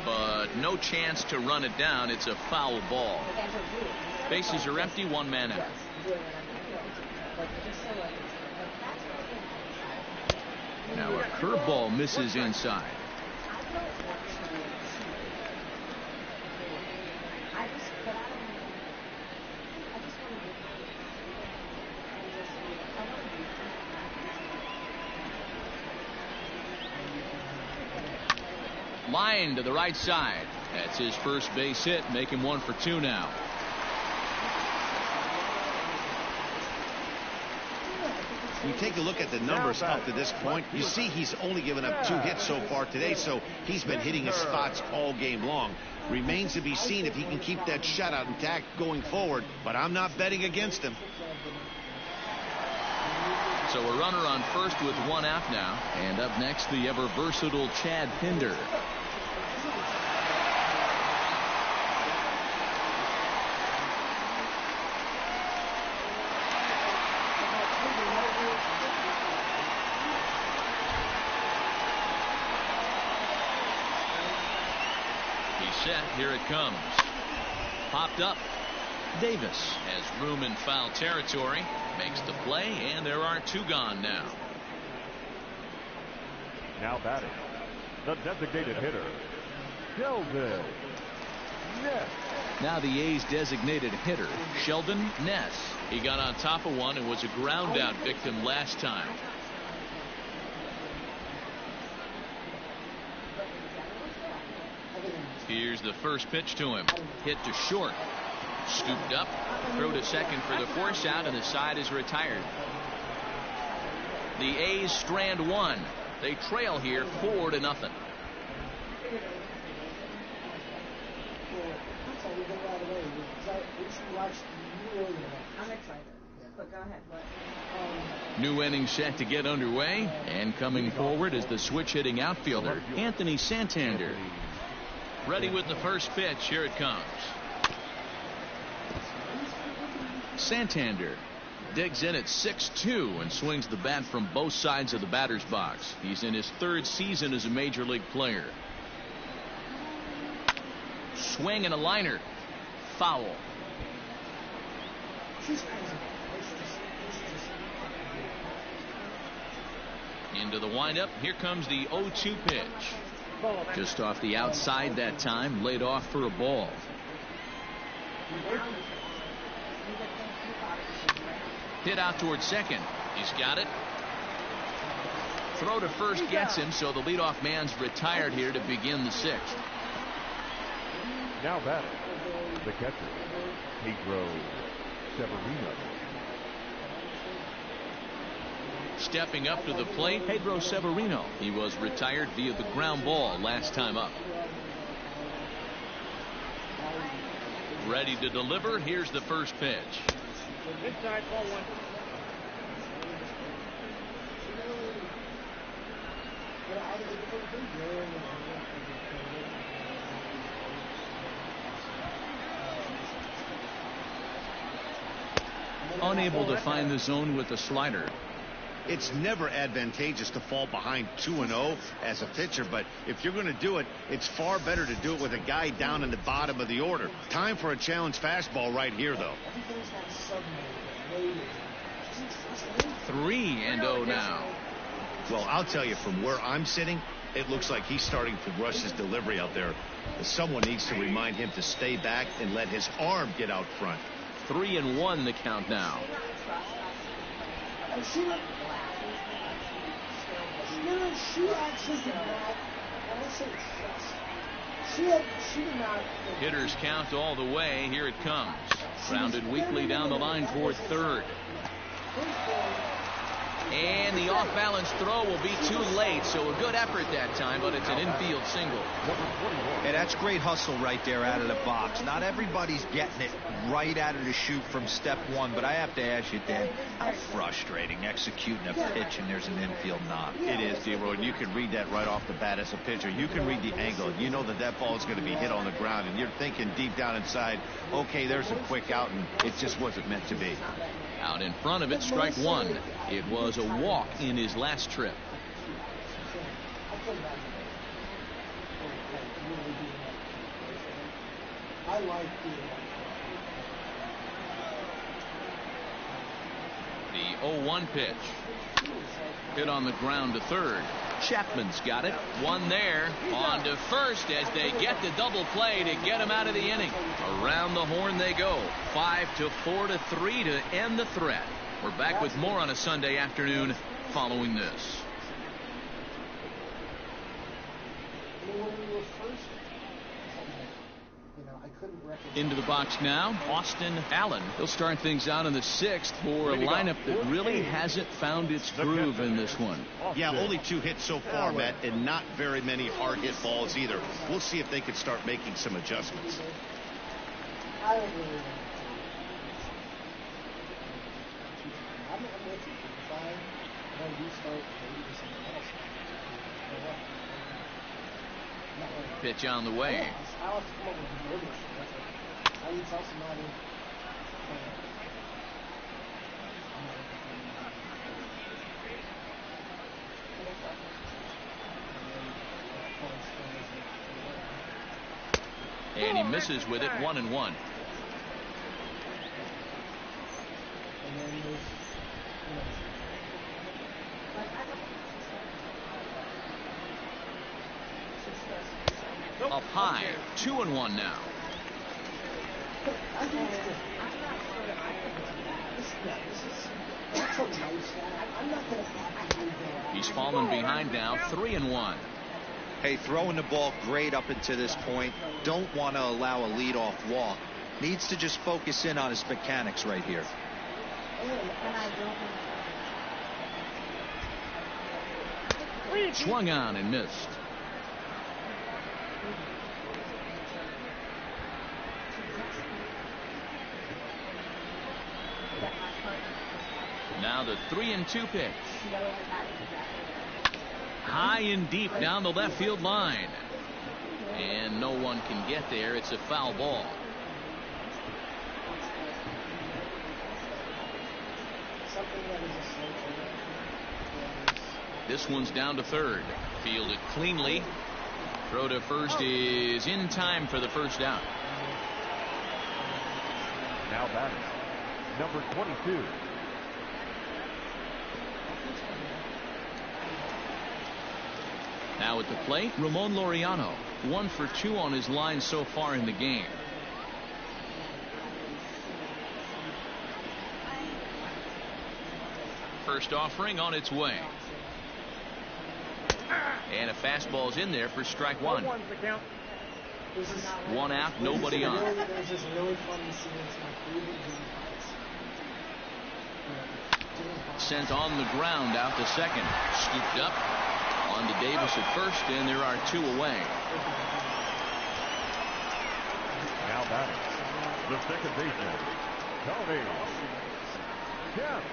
But no chance to run it down. It's a foul ball. Bases are empty, 1 man out. Now a curveball misses inside. Line to the right side. That's his first base hit, make him 1 for 2 now. You take a look at the numbers up to this point, you see he's only given up 2 hits so far today, so he's been hitting his spots all game long. Remains to be seen if he can keep that shutout intact going forward, but I'm not betting against him. So a runner on first with 1 out now. And up next, the ever versatile Chad Pinder. He's set. Here it comes. Popped up. Davis has room in foul territory. Makes the play, and there are 2 gone now. Now batting, the designated hitter, Sheldon Ness. Now the A's designated hitter, Sheldon Ness. He got on top of one and was a ground out victim last time. Here's the first pitch to him. Hit to short. Scooped up. Throw to second for the force out, and the side is retired. The A's strand 1. They trail here 4-0. I'm excited. But go ahead. New inning set to get underway, and coming forward is the switch hitting outfielder, Anthony Santander. Ready with the first pitch. Here it comes. Santander digs in at 6-2 and swings the bat from both sides of the batter's box. He's in his 3rd season as a major league player. Swing and a liner. Foul. Into the windup. Here comes the 0-2 pitch. Just off the outside that time. Laid off for a ball. Hit out towards second. He's got it. Throw to first gets him, so the leadoff man's retired here to begin the 6th. Now batting, the catcher, Pedro Severino. Stepping up to the plate, Pedro Severino. He was retired via the ground ball last time up. Ready to deliver. Here's the first pitch. Inside, ball 1. Unable to find the zone with the slider. It's never advantageous to fall behind 2-0 as a pitcher, but if you're going to do it, it's far better to do it with a guy down in the bottom of the order. Time for a challenge fastball right here, though. 3-0 now. Well, I'll tell you, from where I'm sitting, it looks like he's starting to rush his delivery out there. Someone needs to remind him to stay back and let his arm get out front. 3-1 the count now. she actually did not, when I say trust, she did not. Hitters count all the way. Here it comes. Grounded weakly down the line toward third. And the off-balance throw will be too late, so a good effort that time, but it's an infield single. Yeah, that's great hustle right there out of the box. Not everybody's getting it right out of the chute from step one, but I have to ask you, Dan, how frustrating executing a pitch and there's an infield knock. It is, D-Roy, and you can read that right off the bat as a pitcher. You can read the angle. You know that ball is going to be hit on the ground, and you're thinking deep down inside, okay, there's a quick out, and it just wasn't meant to be. Out in front of it, strike one. It was a walk in his last trip. The 0-1 pitch. Hit on the ground to third. Chapman's got it. One there. On to first as they get the double play to get him out of the inning. Around the horn they go. 5-4-3 to end the threat. We're back with more on a Sunday afternoon following this. Into the box now, Austin Allen. He'll start things out in the sixth for a lineup that really hasn't found its groove in this one. Yeah, only 2 hits so far, Matt, and not very many hard hit balls either. We'll see if they can start making some adjustments. Pitch on the way. And he misses with it, 1-1. Up high, 2-1 now. He's fallen behind now, 3-1. Hey, throwing the ball great up until this point. Don't want to allow a leadoff walk. Needs to just focus in on his mechanics right here. Swung on and missed. Now the 3-2 pitch. High and deep down the left field line. And no one can get there. It's a foul ball. This one's down to third. Fielded cleanly. Throw to first is in time for the first out. Now batting, number 22. Now at the plate, Ramon Laureano. 1 for 2 on his line so far in the game. First offering on its way. And a fastball's in there for strike one. 1 out, nobody on. Sent on the ground out to second. Scooped up. On to Davis at first, and there are 2 away. Now batting, the second baseman, Tony Kemp.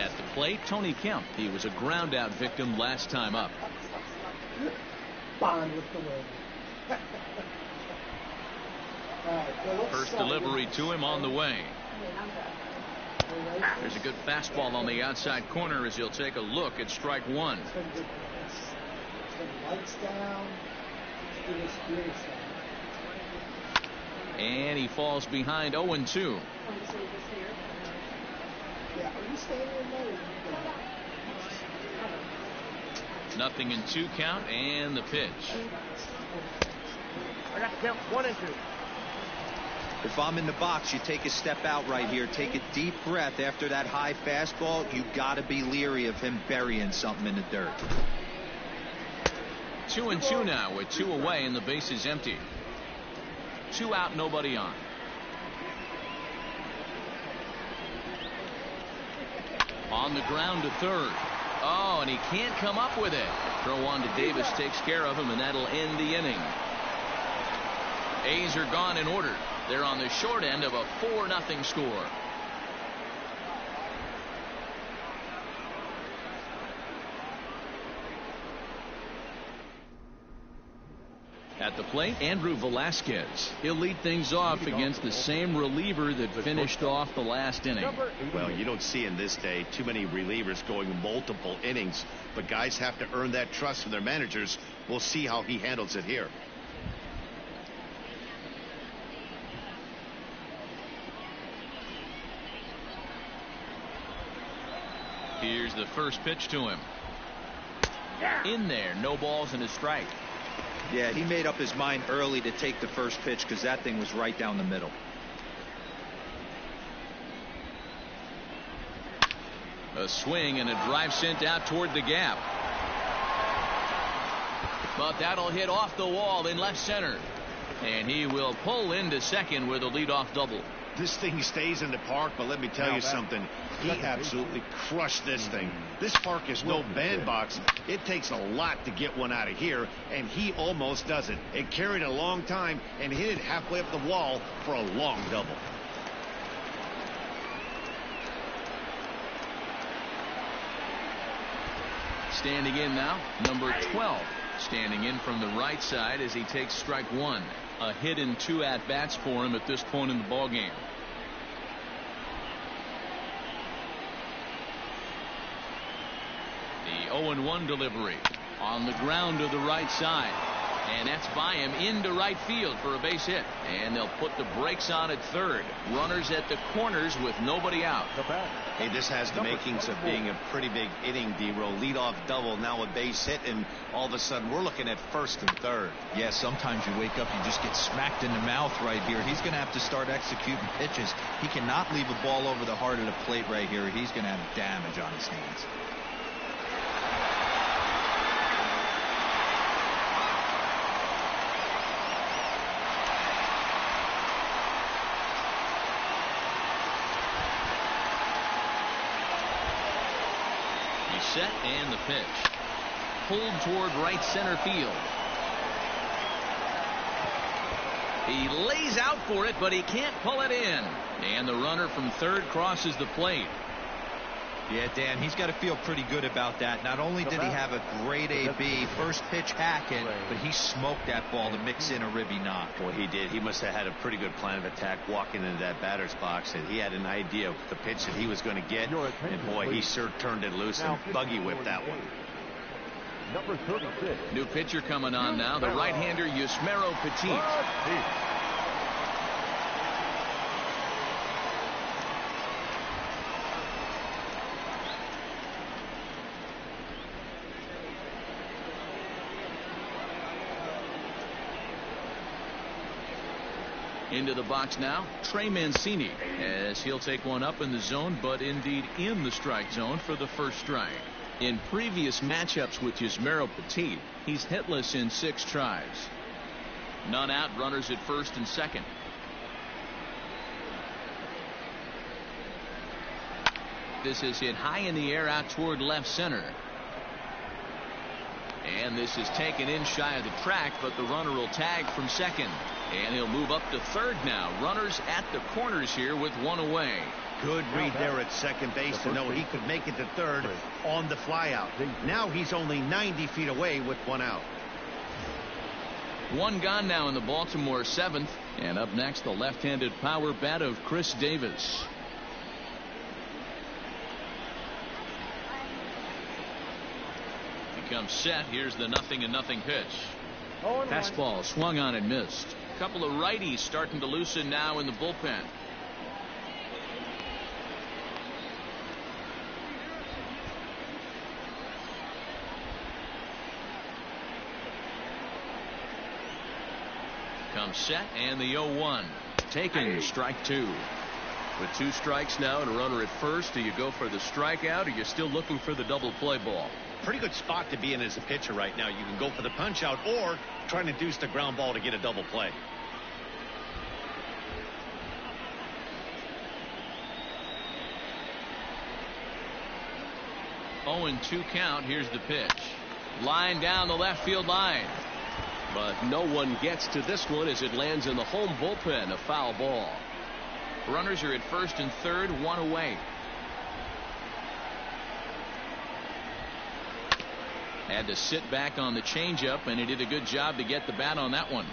At the plate, Tony Kemp. He was a ground out victim last time up. Bond with the win. First delivery to him on the way. There's a good fastball on the outside corner as he'll take a look at strike one. And he falls behind 0-2. Nothing in 2 count and the pitch. I got to count 1 and 2. If I'm in the box, you take a step out right here. Take a deep breath after that high fastball. You got to be leery of him burying something in the dirt. 2-2 now with 2 away and the base is empty. 2 out, nobody on. On the ground to third. Oh, and he can't come up with it. Throw on to Davis takes care of him, and that'll end the inning. A's are gone in order. They're on the short end of a 4-0 score. At the plate, Andrew Velasquez. He'll lead things off against the same reliever that finished off the last inning. Well, you don't see in this day too many relievers going multiple innings, but guys have to earn that trust from their managers. We'll see how he handles it here. Here's the first pitch to him. In there, no balls and a strike. Yeah, he made up his mind early to take the first pitch because that thing was right down the middle. A swing and a drive sent out toward the gap. But that'll hit off the wall in left center. And he will pull into second with a leadoff double. This thing stays in the park, but let me tell you something. He absolutely crushed this thing. This park is no bandbox. It takes a lot to get one out of here, and he almost does it. It carried a long time and hit it halfway up the wall for a long double. Standing in now, number 12. Standing in from the right side as he takes strike 1. A hit and 2 at-bats for him at this point in the ballgame. The 0-1 delivery on the ground to the right side. And that's by him into right field for a base hit. And they'll put the brakes on at third. Runners at the corners with nobody out. Hey, this has the makings of being a pretty big inning, D-Row. Leadoff double, now a base hit, and all of a sudden we're looking at first and third. Yeah, sometimes you wake up, you just get smacked in the mouth right here. He's going to have to start executing pitches. He cannot leave a ball over the heart of the plate right here. He's going to have damage on his hands. Set and the pitch. Pulled toward right center field. He lays out for it, but he can't pull it in. And the runner from third crosses the plate. Yeah, Dan, he's got to feel pretty good about that. Not only did he have a great AB first pitch hacking, but he smoked that ball to mix in a ribby knock. Boy, he did. He must have had a pretty good plan of attack walking into that batter's box, and he had an idea of the pitch that he was going to get. And boy, he sure turned it loose and buggy whipped that one. Number 36. New pitcher coming on now, the right-hander Yusmeiro Petit. Into the box now, Trey Mancini, as he'll take one up in the zone, but indeed in the strike zone for the first strike. In previous matchups with Yusmeiro Petit, he's hitless in 6 tries. None out, runners at first and second. This is hit high in the air out toward left center. And this is taken in shy of the track, but the runner will tag from second. And he'll move up to third now. Runners at the corners here with one away. Good read there at second base to know he could make it to third on the flyout. Now he's only 90 feet away with one out. One gone now in the Baltimore 7th. And up next, the left-handed power bat of Chris Davis. He comes set. Here's the 0-0 pitch. Fastball swung on and missed. Couple of righties starting to loosen now in the bullpen. Comes set and the 0-1. Taken, strike two. With 2 strikes now and a runner at first, do you go for the strikeout, or are you still looking for the double play ball? Pretty good spot to be in as a pitcher right now. You can go for the punch out or try to induce the ground ball to get a double play. Oh, and 2 count. Here's the pitch. Line down the left field line. But no one gets to this one as it lands in the home bullpen. A foul ball. Runners are at first and third, 1 away. Had to sit back on the changeup, and he did a good job to get the bat on that one.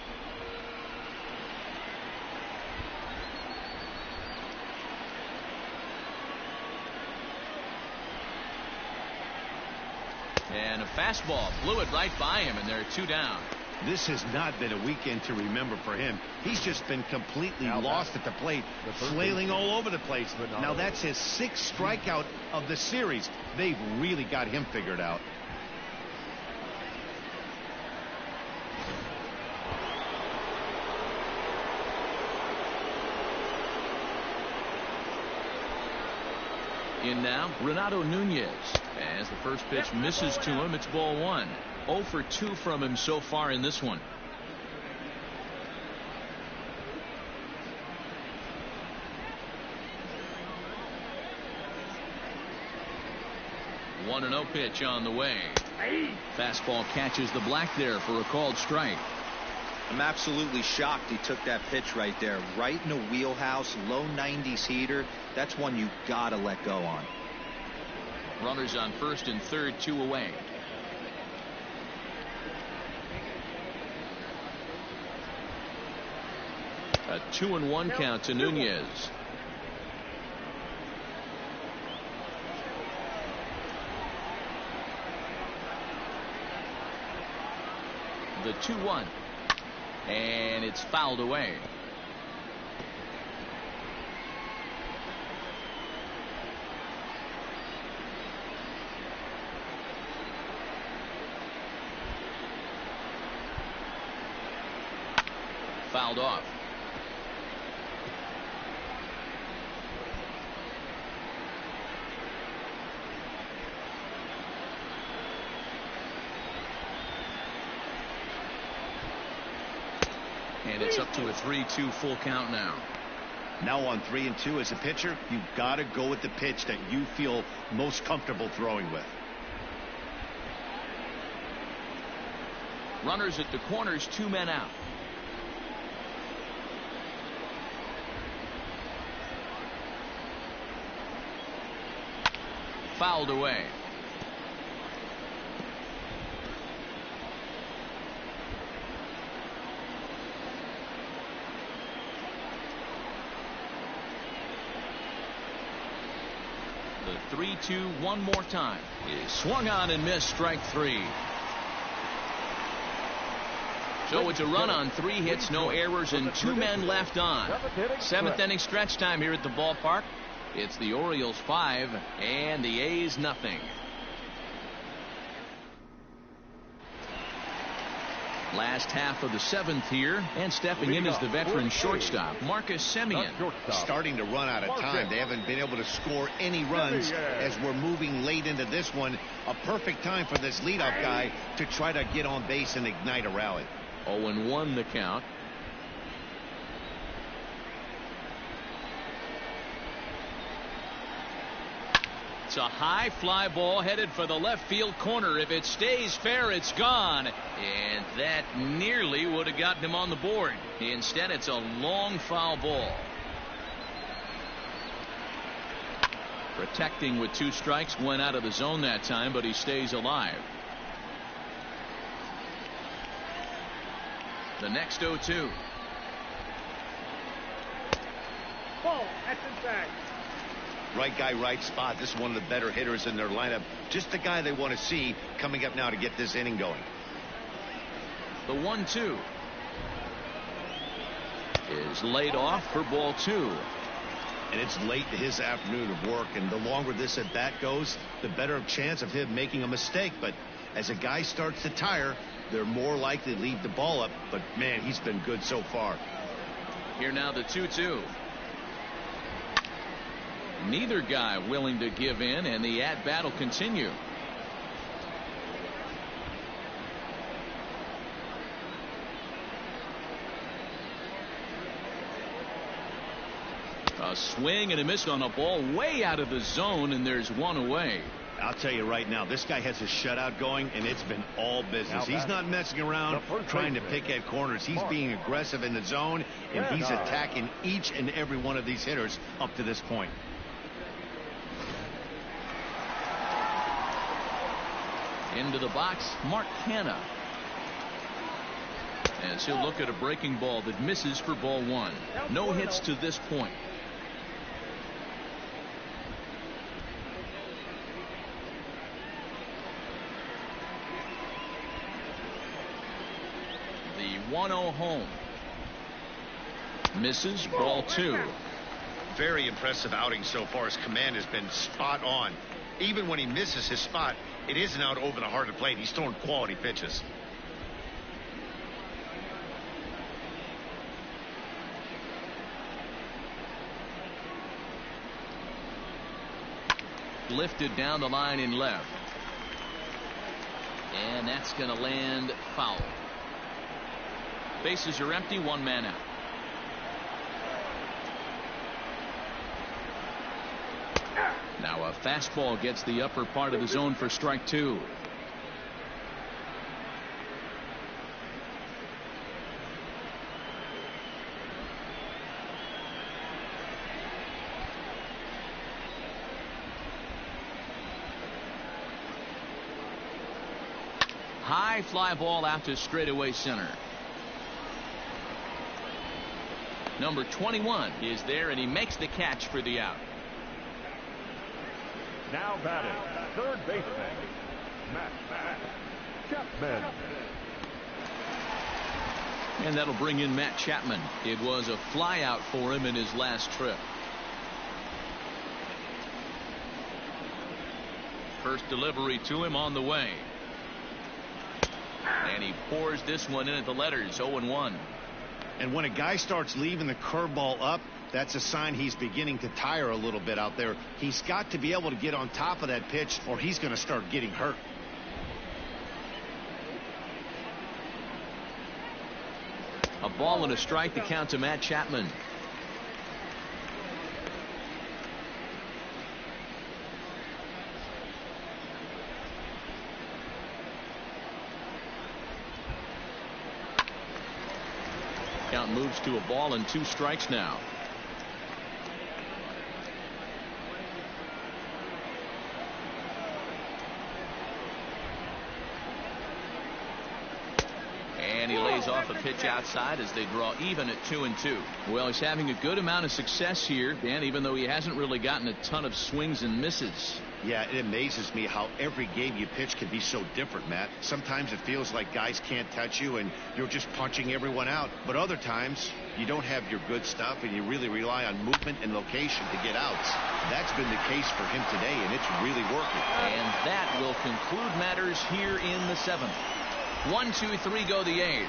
And a fastball blew it right by him, and there are 2 down. This has not been a weekend to remember for him. He's just been completely lost at the plate, flailing all over the place. Now that's his 6th strikeout of the series. They've really got him figured out. In now, Renato Nunez. As the first pitch misses to him, it's ball 1. 0 for 2 from him so far in this one. One 1-0 pitch on the way. Fastball catches the black there for a called strike. I'm absolutely shocked he took that pitch right there. Right in the wheelhouse, low 90s heater. That's one you gotta let go on. Runners on first and third, 2 away. A 2-1 count to Nunez. The 2-1. And it's fouled away. Fouled off. And it's up to a 3-2 full count now. Now on 3-2 as a pitcher, you've got to go with the pitch that you feel most comfortable throwing with. Runners at the corners, 2 men out. Fouled away. The 3-2 one more time is swung on and missed, strike 3. So it's a run on 3 hits, no errors, and 2 men left on. 7th inning stretch time here at the ballpark. It's the Orioles 5 and the A's nothing. Last half of the 7th here, and stepping in is the veteran shortstop, Marcus Semien. Starting to run out of time. They haven't been able to score any runs as we're moving late into this one. A perfect time for this leadoff guy to try to get on base and ignite a rally. 0-1 the count. It's a high fly ball headed for the left field corner. If it stays fair, it's gone. And that nearly would have gotten him on the board. Instead, it's a long foul ball. Protecting with 2 strikes, went out of the zone that time, but he stays alive. The next 0-2. Ball, that's inside. Right guy, right spot. This is one of the better hitters in their lineup. Just the guy they want to see coming up now to get this inning going. The 1-2 is laid off for ball 2. And it's late to his afternoon of work, and the longer this at bat goes, the better chance of him making a mistake. But as a guy starts to tire, they're more likely to leave the ball up. But man, he's been good so far. Here now the 2-2. Neither guy willing to give in, and the at-bat will continue. A swing and a miss on a ball way out of the zone, and there's one away. I'll tell you right now, this guy has a shutout going, and it's been all business. He's not messing around trying to pick at corners. He's being aggressive in the zone, and he's attacking each and every one of these hitters up to this point. Into the box, Mark Hanna. As he'll look at a breaking ball that misses for ball one. No hits to this point. The 1-0 home. Misses, ball two. Very impressive outing so far. His command has been spot on. Even when he misses his spot, it isn't out over the heart of the plate. He's throwing quality pitches. Lifted down the line in left. And that's going to land foul. Bases are empty, one man out. Now a fastball gets the upper part of the zone for strike two. High fly ball out to straightaway center. Number 21 is there, and he makes the catch for the out. Now batting, third baseman, Matt Chapman. And that'll bring in Matt Chapman. It was a fly out for him in his last trip. First delivery to him on the way. And he pours this one in at the letters, 0-1. And when a guy starts leaving the curveball up, that's a sign he's beginning to tire a little bit out there. He's got to be able to get on top of that pitch, or he's going to start getting hurt. A ball and a strike to count to Matt Chapman. Count moves to a ball and 2 strikes now. And he lays off a pitch outside as they draw even at 2-2. Well, he's having a good amount of success here, Dan, even though he hasn't really gotten a ton of swings and misses. Yeah, it amazes me how every game you pitch can be so different, Matt. Sometimes it feels like guys can't touch you and you're just punching everyone out. But other times you don't have your good stuff and you really rely on movement and location to get outs. That's been the case for him today, and it's really working. And that will conclude matters here in the 7th. 1-2-3 go the A's.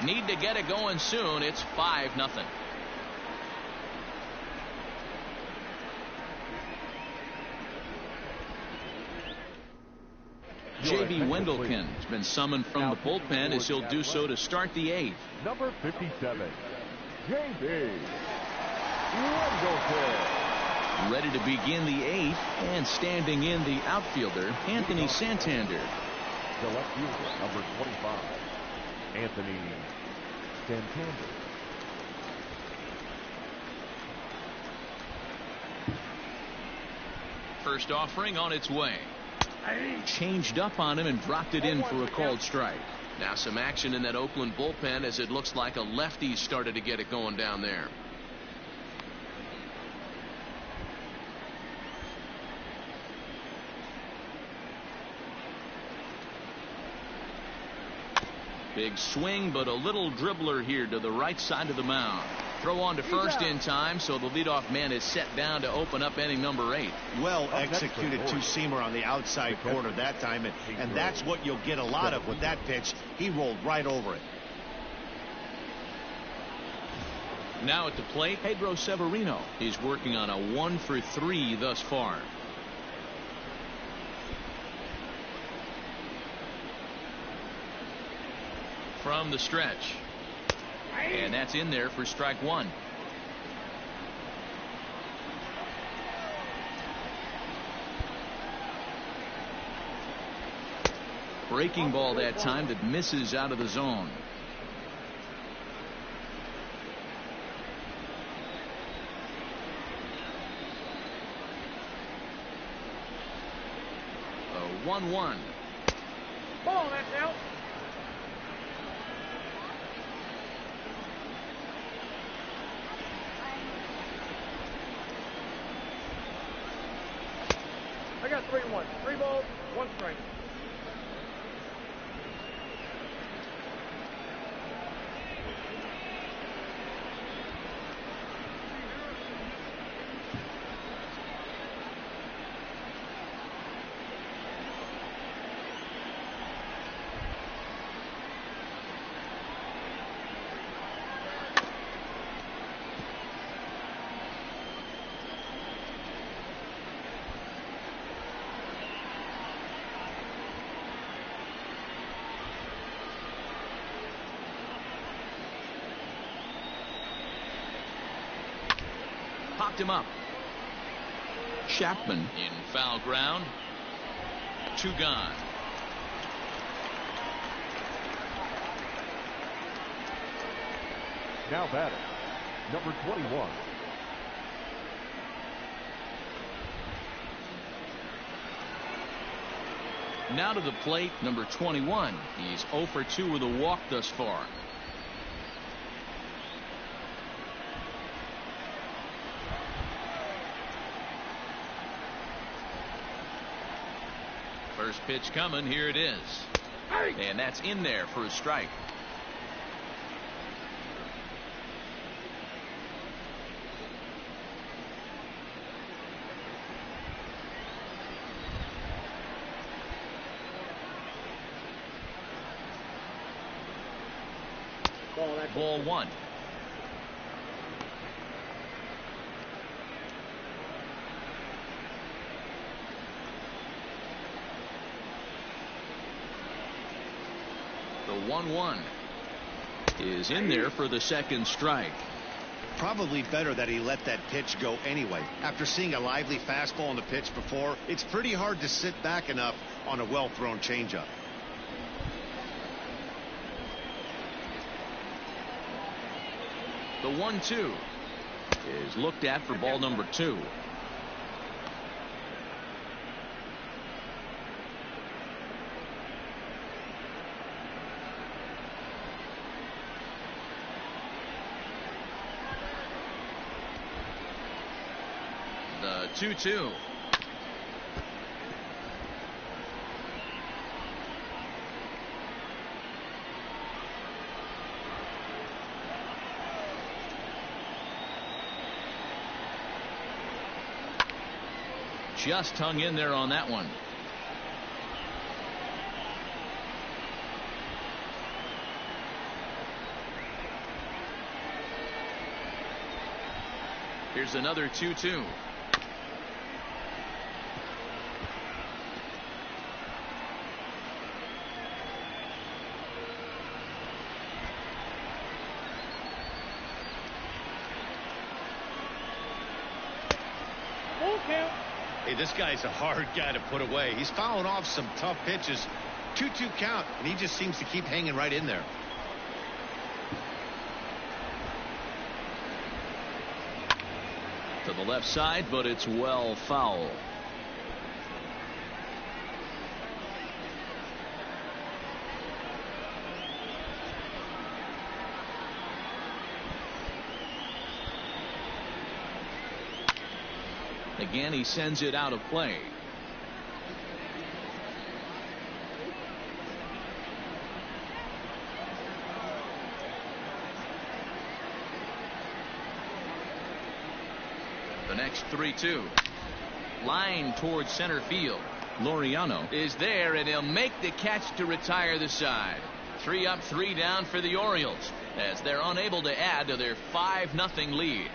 Need to get it going soon. It's 5-0. J.B. Wendelken has been summoned from the bullpen as he'll do so to start the 8th. Number 57, J.B. Wendelken. Ready to begin the 8th, and standing in the outfielder, Anthony Santander. The left fielder, number 25, Anthony Santander. First offering on its way. Changed up on him and dropped it in for a called strike. Now some action in that Oakland bullpen as it looks like a lefty started to get it going down there. Big swing, but a little dribbler here to the right side of the mound. Throw on to first in time, so the leadoff man is set down to open up inning number 8. Well executed two-seamer on the outside corner that time, and that's what you'll get a lot of with that pitch. He rolled right over it. Now at the plate, Pedro Severino is working on a 1-for-3 thus far. From the stretch. And that's in there for strike one. Breaking ball that time that misses out of the zone. A 1-1. Ball, that's out. I got 3-1. 3 balls, 1 strike. Popped him up. Chapman in foul ground. 2 gone. Now batting, number 21. Now to the plate, number 21. He's 0 for 2 with a walk thus far. First pitch coming. Here it is. And that's in there for a strike. Ball 1. The 1-1 is in there for the second strike. Probably better that he let that pitch go anyway. After seeing a lively fastball on the pitch before, it's pretty hard to sit back enough on a well-thrown changeup. The 1-2 is looked at for ball number 2. The 2-2. Just hung in there on that one. Here's another 2-2. Hey, this guy's a hard guy to put away. He's fouling off some tough pitches. 2-2 count, and he just seems to keep hanging right in there. To the left side, but it's well foul. Again, he sends it out of play. The next 3-2. Line towards center field. Laureano is there, and he'll make the catch to retire the side. 3 up, 3 down for the Orioles as they're unable to add to their 5-0 lead.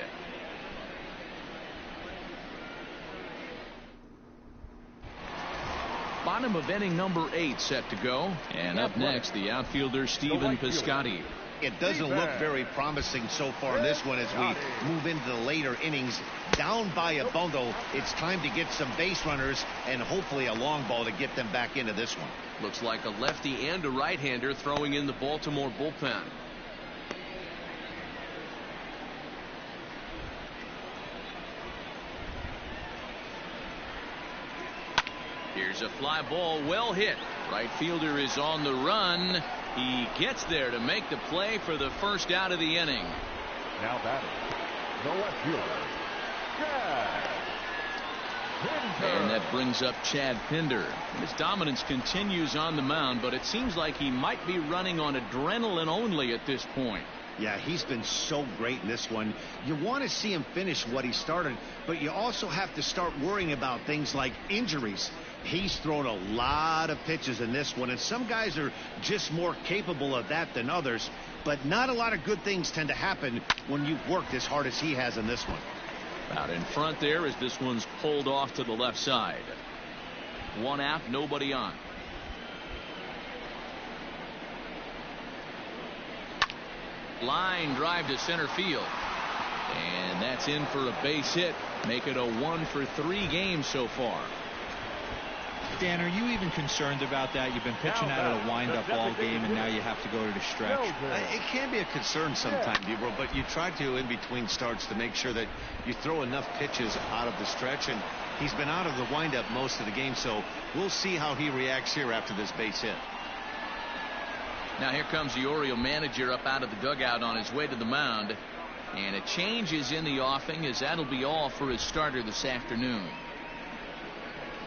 Bottom of inning number 8 set to go. And up next, the outfielder Stephen Piscotty. It doesn't look very promising so far in this one as we move into the later innings. Down by a bundle, it's time to get some base runners and hopefully a long ball to get them back into this one. Looks like a lefty and a right-hander throwing in the Baltimore bullpen. Here's a fly ball, well hit. Right fielder is on the run. He gets there to make the play for the first out of the inning. Now batting, the left fielder, Chad Pinder. And that brings up Chad Pinder. His dominance continues on the mound, but it seems like he might be running on adrenaline only at this point. Yeah, he's been so great in this one. You want to see him finish what he started, but you also have to start worrying about things like injuries. He's thrown a lot of pitches in this one, and some guys are just more capable of that than others, but not a lot of good things tend to happen when you've worked as hard as he has in this one. Out in front there as this one's pulled off to the left side. 1 out, nobody on. Line drive to center field. And that's in for a base hit. Make it a 1 for 3 games so far. Dan, are you even concerned about that? You've been pitching out of a wind-up all game, and now you have to go to the stretch. It can be a concern sometimes, Debro, but you try to in between starts to make sure that you throw enough pitches out of the stretch, and he's been out of the wind-up most of the game, so we'll see how he reacts here after this base hit. Now here comes the Oriole manager up out of the dugout on his way to the mound, and a change is in the offing as that'll be all for his starter this afternoon.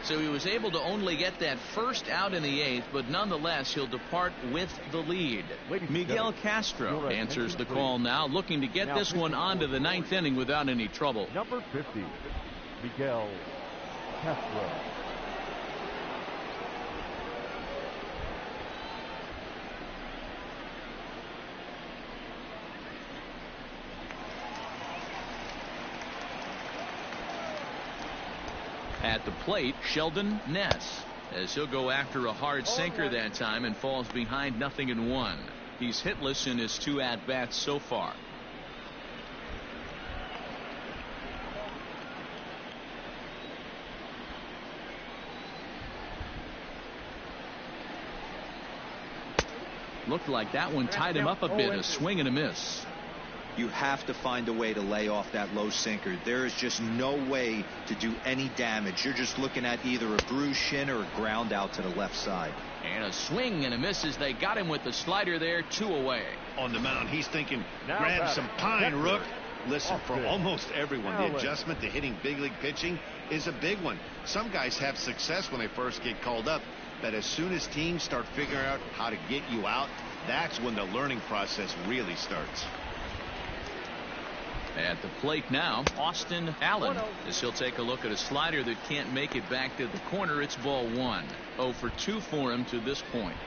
So he was able to only get that first out in the 8th, but nonetheless he'll depart with the lead. Miguel Castro answers the call now, looking to get this one onto the 9th inning without any trouble. Number 50, Miguel Castro. At the plate, Sheldon Ness, as he'll go after a hard sinker that time and falls behind 0-1. He's hitless in his 2 at-bats so far. Looked like that one tied him up a bit. A swing and a miss. You have to find a way to lay off that low sinker. There is just no way to do any damage. You're just looking at either a bruised shin or a ground out to the left side. And a swing and a miss as they got him with the slider there. 2 away. On the mound, he's thinking, grab some pine, Rook. Listen, for almost everyone, the adjustment to hitting big league pitching is a big one. Some guys have success when they first get called up, but as soon as teams start figuring out how to get you out, that's when the learning process really starts. At the plate now, Austin Allen, as he'll take a look at a slider that can't make it back to the corner. It's ball 1. 0 for 2 for him to this point.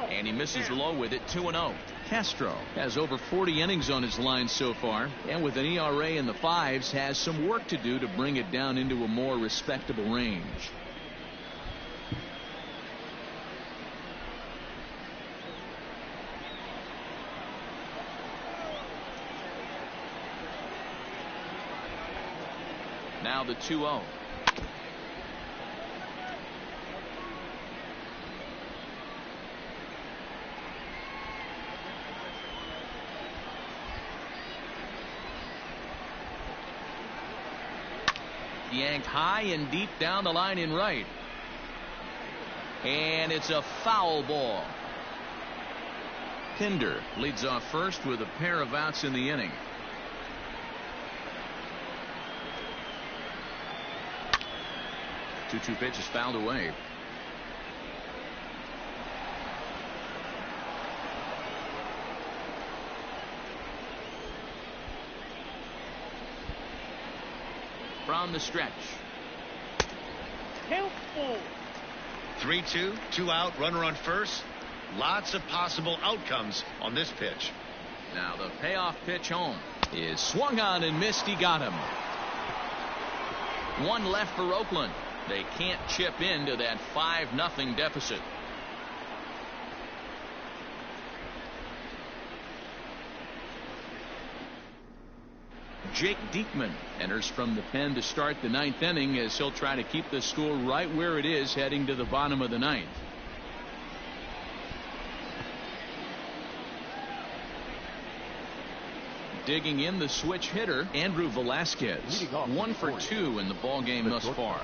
And he misses low with it. 2-0. Castro has over 40 innings on his line so far, and with an ERA in the 5s, has some work to do to bring it down into a more respectable range. Now the 2-0. Yanked high and deep down the line in right. And it's a foul ball. Pinder leads off first with a pair of outs in the inning. Two pitches fouled away. from the stretch. Helpful. 3-2, 2 out, runner on first. Lots of possible outcomes on this pitch. Now the payoff pitch home is swung on and missed. He got him. One left for Oakland. They can't chip into that 5-0 deficit. Jake Diekman enters from the pen to start the 9th inning as he'll try to keep the score right where it is heading to the bottom of the 9th. Digging in the switch hitter, Andrew Velasquez. 1 for 2 in the ball game thus far.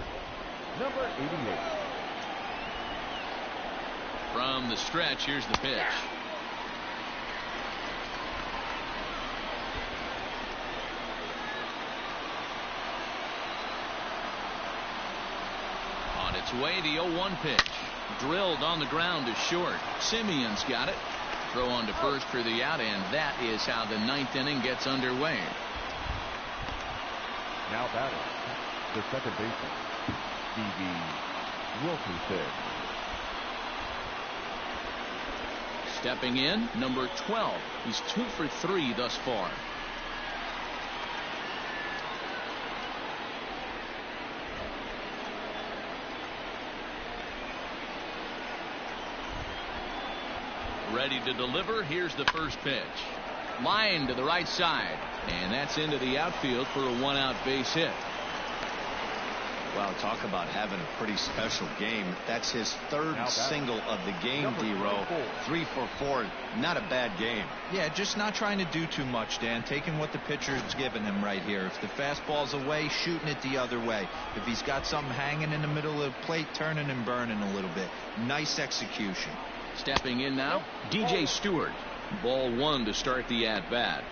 Number 88. From the stretch, here's the pitch. On its way, the 0-1 pitch. Drilled on the ground to short. Simeon's got it. Throw on to first for the out, and that is how the 9th inning gets underway. Now batting, the second baseman, Stevie Wilkinson. Stepping in, number 12. He's 2 for 3 thus far. Ready to deliver. Here's the first pitch. Line to the right side, and that's into the outfield for a 1-out base hit. Wow, talk about having a pretty special game. That's his 3rd single of the game, D-Row. 3 for 4. Not a bad game. Yeah, just not trying to do too much, Dan. Taking what the pitcher's giving him right here. If the fastball's away, shooting it the other way. If he's got something hanging in the middle of the plate, turning and burning a little bit. Nice execution. Stepping in now, DJ Stewart. Ball 1 to start the at-bat.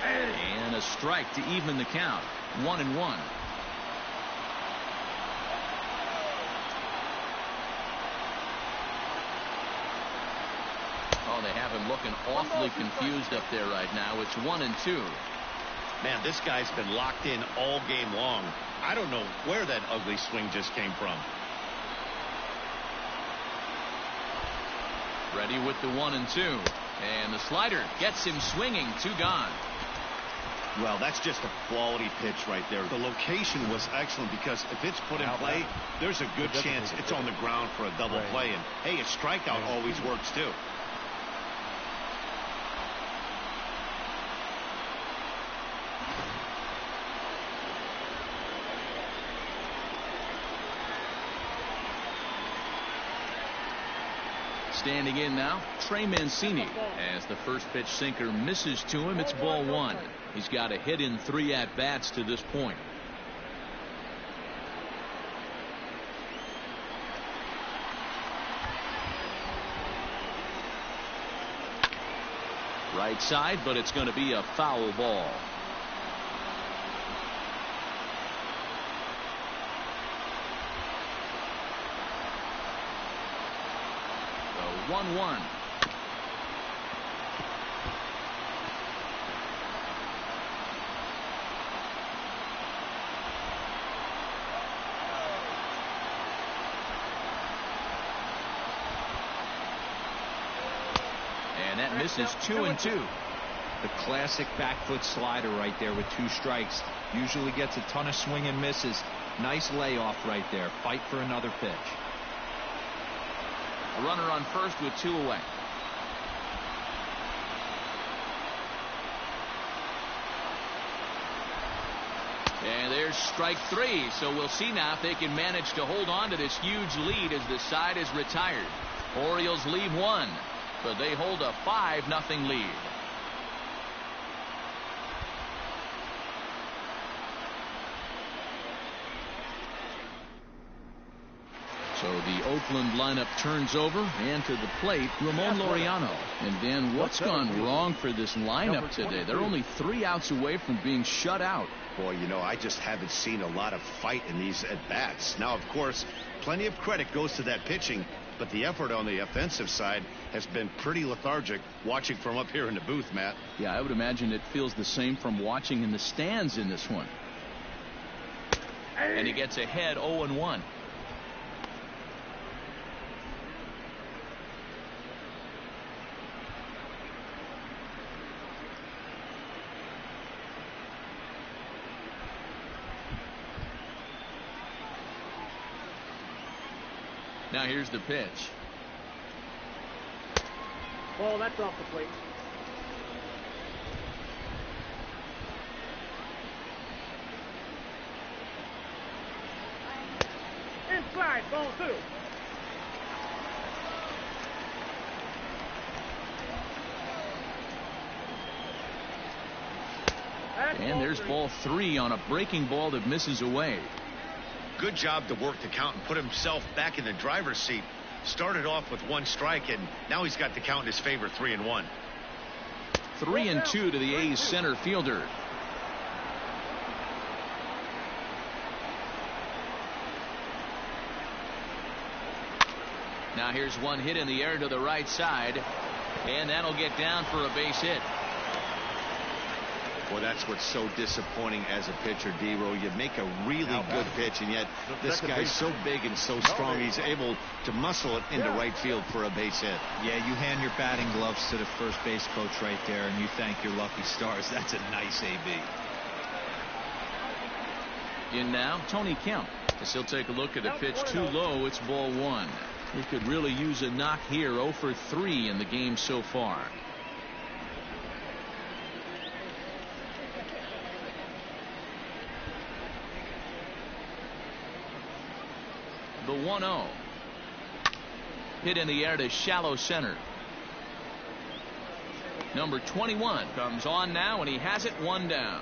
And a strike to even the count. 1-1. Oh, they have him looking awfully confused up there right now. It's 1-2. Man, this guy's been locked in all game long. I don't know where that ugly swing just came from. Ready with the 1-2. And the slider gets him swinging. 2 gone. Well, that's just a quality pitch right there. The location was excellent because if it's put in play, there's a good chance it's on the ground for a double play. And, hey, a strikeout always works, too. Standing in now, Trey Mancini. As the first pitch sinker misses to him, it's ball 1. He's got a hit in 3 at-bats to this point. Right side, but it's going to be a foul ball. So 1-1. And that misses 2-2. The classic back foot slider right there with 2 strikes. Usually gets a ton of swing and misses. Nice layoff right there. Fight for another pitch. A runner on first with 2 away. And there's strike 3. So we'll see now if they can manage to hold on to this huge lead as the side is retired. Orioles leave 1, but they hold a 5-0 lead. So the Oakland lineup turns over, and to the plate, Ramon Laureano. And Dan, what's gone wrong for this lineup today? They're only 3 outs away from being shut out. Boy, you know, I just haven't seen a lot of fight in these at-bats. Now, of course, plenty of credit goes to that pitching, but the effort on the offensive side has been pretty lethargic watching from up here in the booth, Matt. Yeah, I would imagine it feels the same from watching in the stands in this one. And he gets ahead 0-1. Now here's the pitch. Ball, that's off the plate. Inside, ball 2. And there's ball 3 on a breaking ball that misses away. Good job to work the count and put himself back in the driver's seat. Started off with 1 strike, and now he's got the count in his favor, 3-1. 3-2 to the A's center fielder. Now here's one hit in the air to the right side, and that'll get down for a base hit. Well, that's what's so disappointing as a pitcher, D-Row. You make a really good pitch, and yet this guy's so big and so strong, he's able to muscle it into right field for a base hit. Yeah, you hand your batting gloves to the first base coach right there, and you thank your lucky stars. That's a nice AB. In now, Tony Kemp. As he'll take a look at a pitch too low. It's ball 1. He could really use a knock here. 0 for 3 in the game so far. The 1-0. Hit in the air to shallow center. Number 21 comes on now, and he has it 1 down.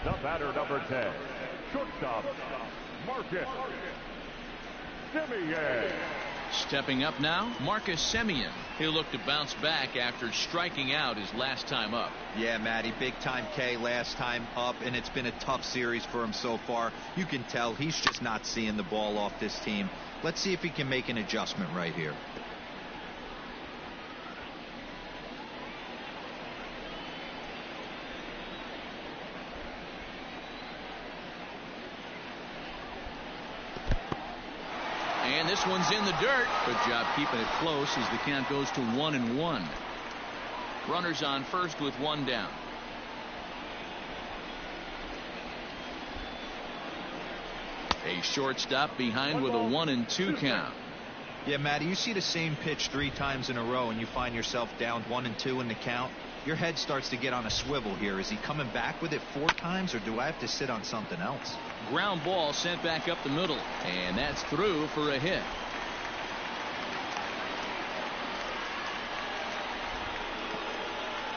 The batter, number 10, shortstop, Marcus Semien. Stepping up now, Marcus Semien. He'll look to bounce back after striking out his last time up. Yeah, Matty, big time K last time up, and it's been a tough series for him so far. You can tell he's just not seeing the ball off this team. Let's see if he can make an adjustment right here. And this one's in the dirt. Good job keeping it close as the count goes to 1-1. Runners on first with 1 down. A shortstop behind with a 1-2 count. Yeah, Matty, you see the same pitch 3 times in a row and you find yourself down 1-2 in the count. Your head starts to get on a swivel here. Is he coming back with it 4 times, or do I have to sit on something else? Ground ball sent back up the middle, and that's through for a hit.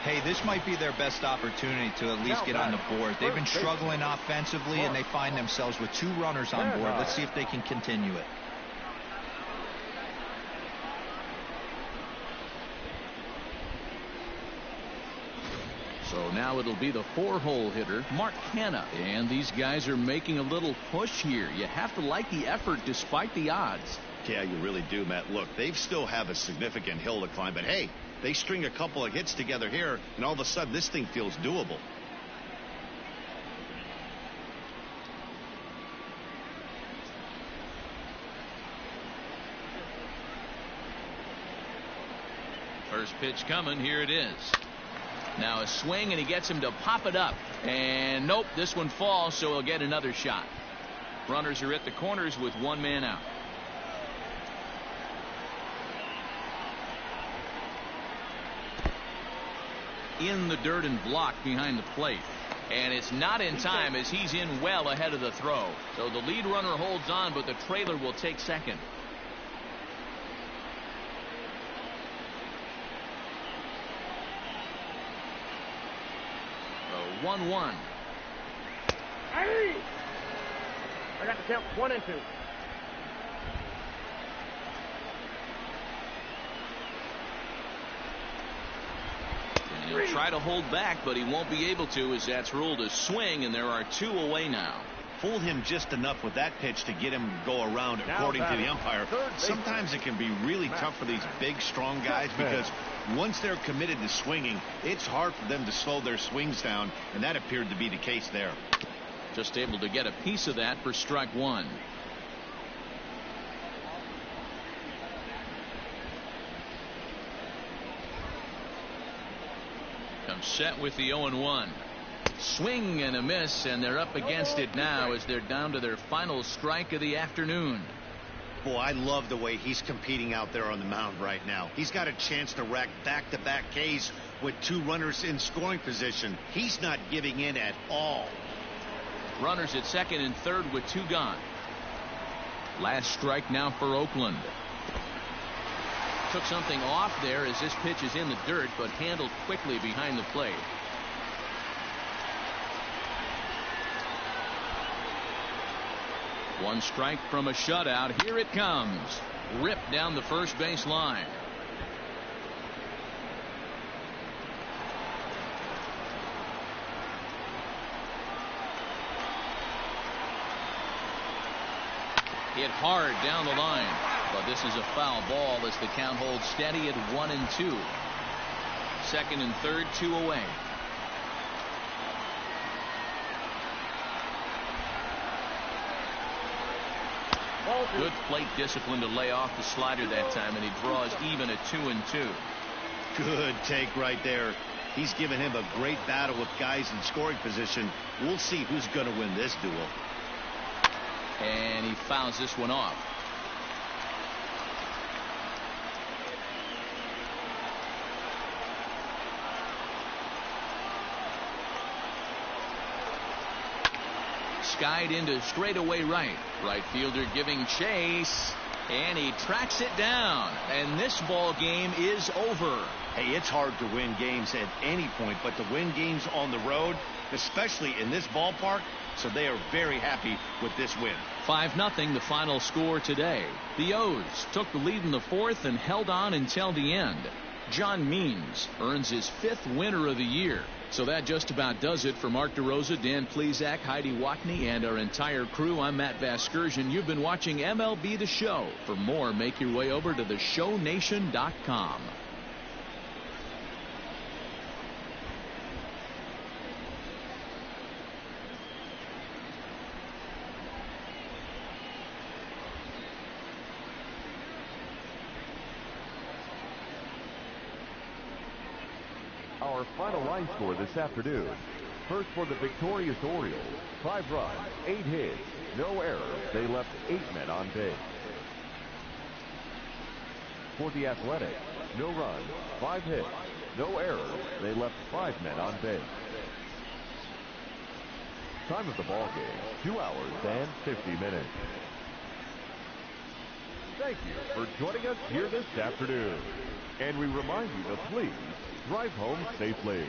Hey, this might be their best opportunity to at least get on the board. They've been struggling offensively, and they find themselves with 2 runners on board. Let's see if they can continue it. So now it'll be the 4-hole hitter, Mark Canha. And these guys are making a little push here. You have to like the effort despite the odds. Yeah, you really do, Matt. Look, they still have a significant hill to climb, but hey, they string a couple of hits together here, and all of a sudden this thing feels doable. First pitch coming. Here it is. Now a swing, and he gets him to pop it up. And nope, this one falls, so he'll get another shot. Runners are at the corners with 1 man out. In the dirt and blocked behind the plate. And it's not in time as he's in well ahead of the throw. So the lead runner holds on, but the trailer will take second. 1-1. I got the count 1 and 2. And he'll try to hold back, but he won't be able to, as that's ruled a swing, and there are 2 away now. Fooled him just enough with that pitch to get him to go around, according to the umpire. Sometimes it can be really tough for these big, strong guys because once they're committed to swinging, it's hard for them to slow their swings down, and that appeared to be the case there. Just able to get a piece of that for strike 1. Comes set with the 0-1. Swing and a miss, and they're up against it now as they're down to their final strike of the afternoon. Boy, I love the way he's competing out there on the mound right now. He's got a chance to rack back-to-back Ks with 2 runners in scoring position. He's not giving in at all. Runners at second and third with 2 gone. Last strike now for Oakland. Took something off there as this pitch is in the dirt, but handled quickly behind the plate. One strike from a shutout. Here it comes. Ripped down the first base line. Hit hard down the line, but this is a foul ball as the count holds steady at 1-2. Second and third, 2 away. Good plate discipline to lay off the slider that time, and he draws even at 2-2. Good take right there. He's given him a great battle with guys in scoring position. We'll see who's going to win this duel. And he fouls this one off. Skied into straightaway right. Right fielder giving chase, and he tracks it down, and this ball game is over. Hey, it's hard to win games at any point, but to win games on the road, especially in this ballpark, so they are very happy with this win. 5-0 the final score today. The O's took the lead in the 4th and held on until the end. John Means earns his 5th winner of the year. So that just about does it for Mark DeRosa, Dan Plesac, Heidi Watney, and our entire crew. I'm Matt Vasgersian. You've been watching MLB The Show. For more, make your way over to theshownation.com. Our final line score this afternoon. First for the victorious Orioles, 5 runs, 8 hits, no errors. They left 8 men on base. For the Athletics, no runs, 5 hits, no errors. They left 5 men on base. Time of the ball game, 2 hours and 50 minutes. Thank you for joining us here this afternoon. And we remind you to please drive home safely.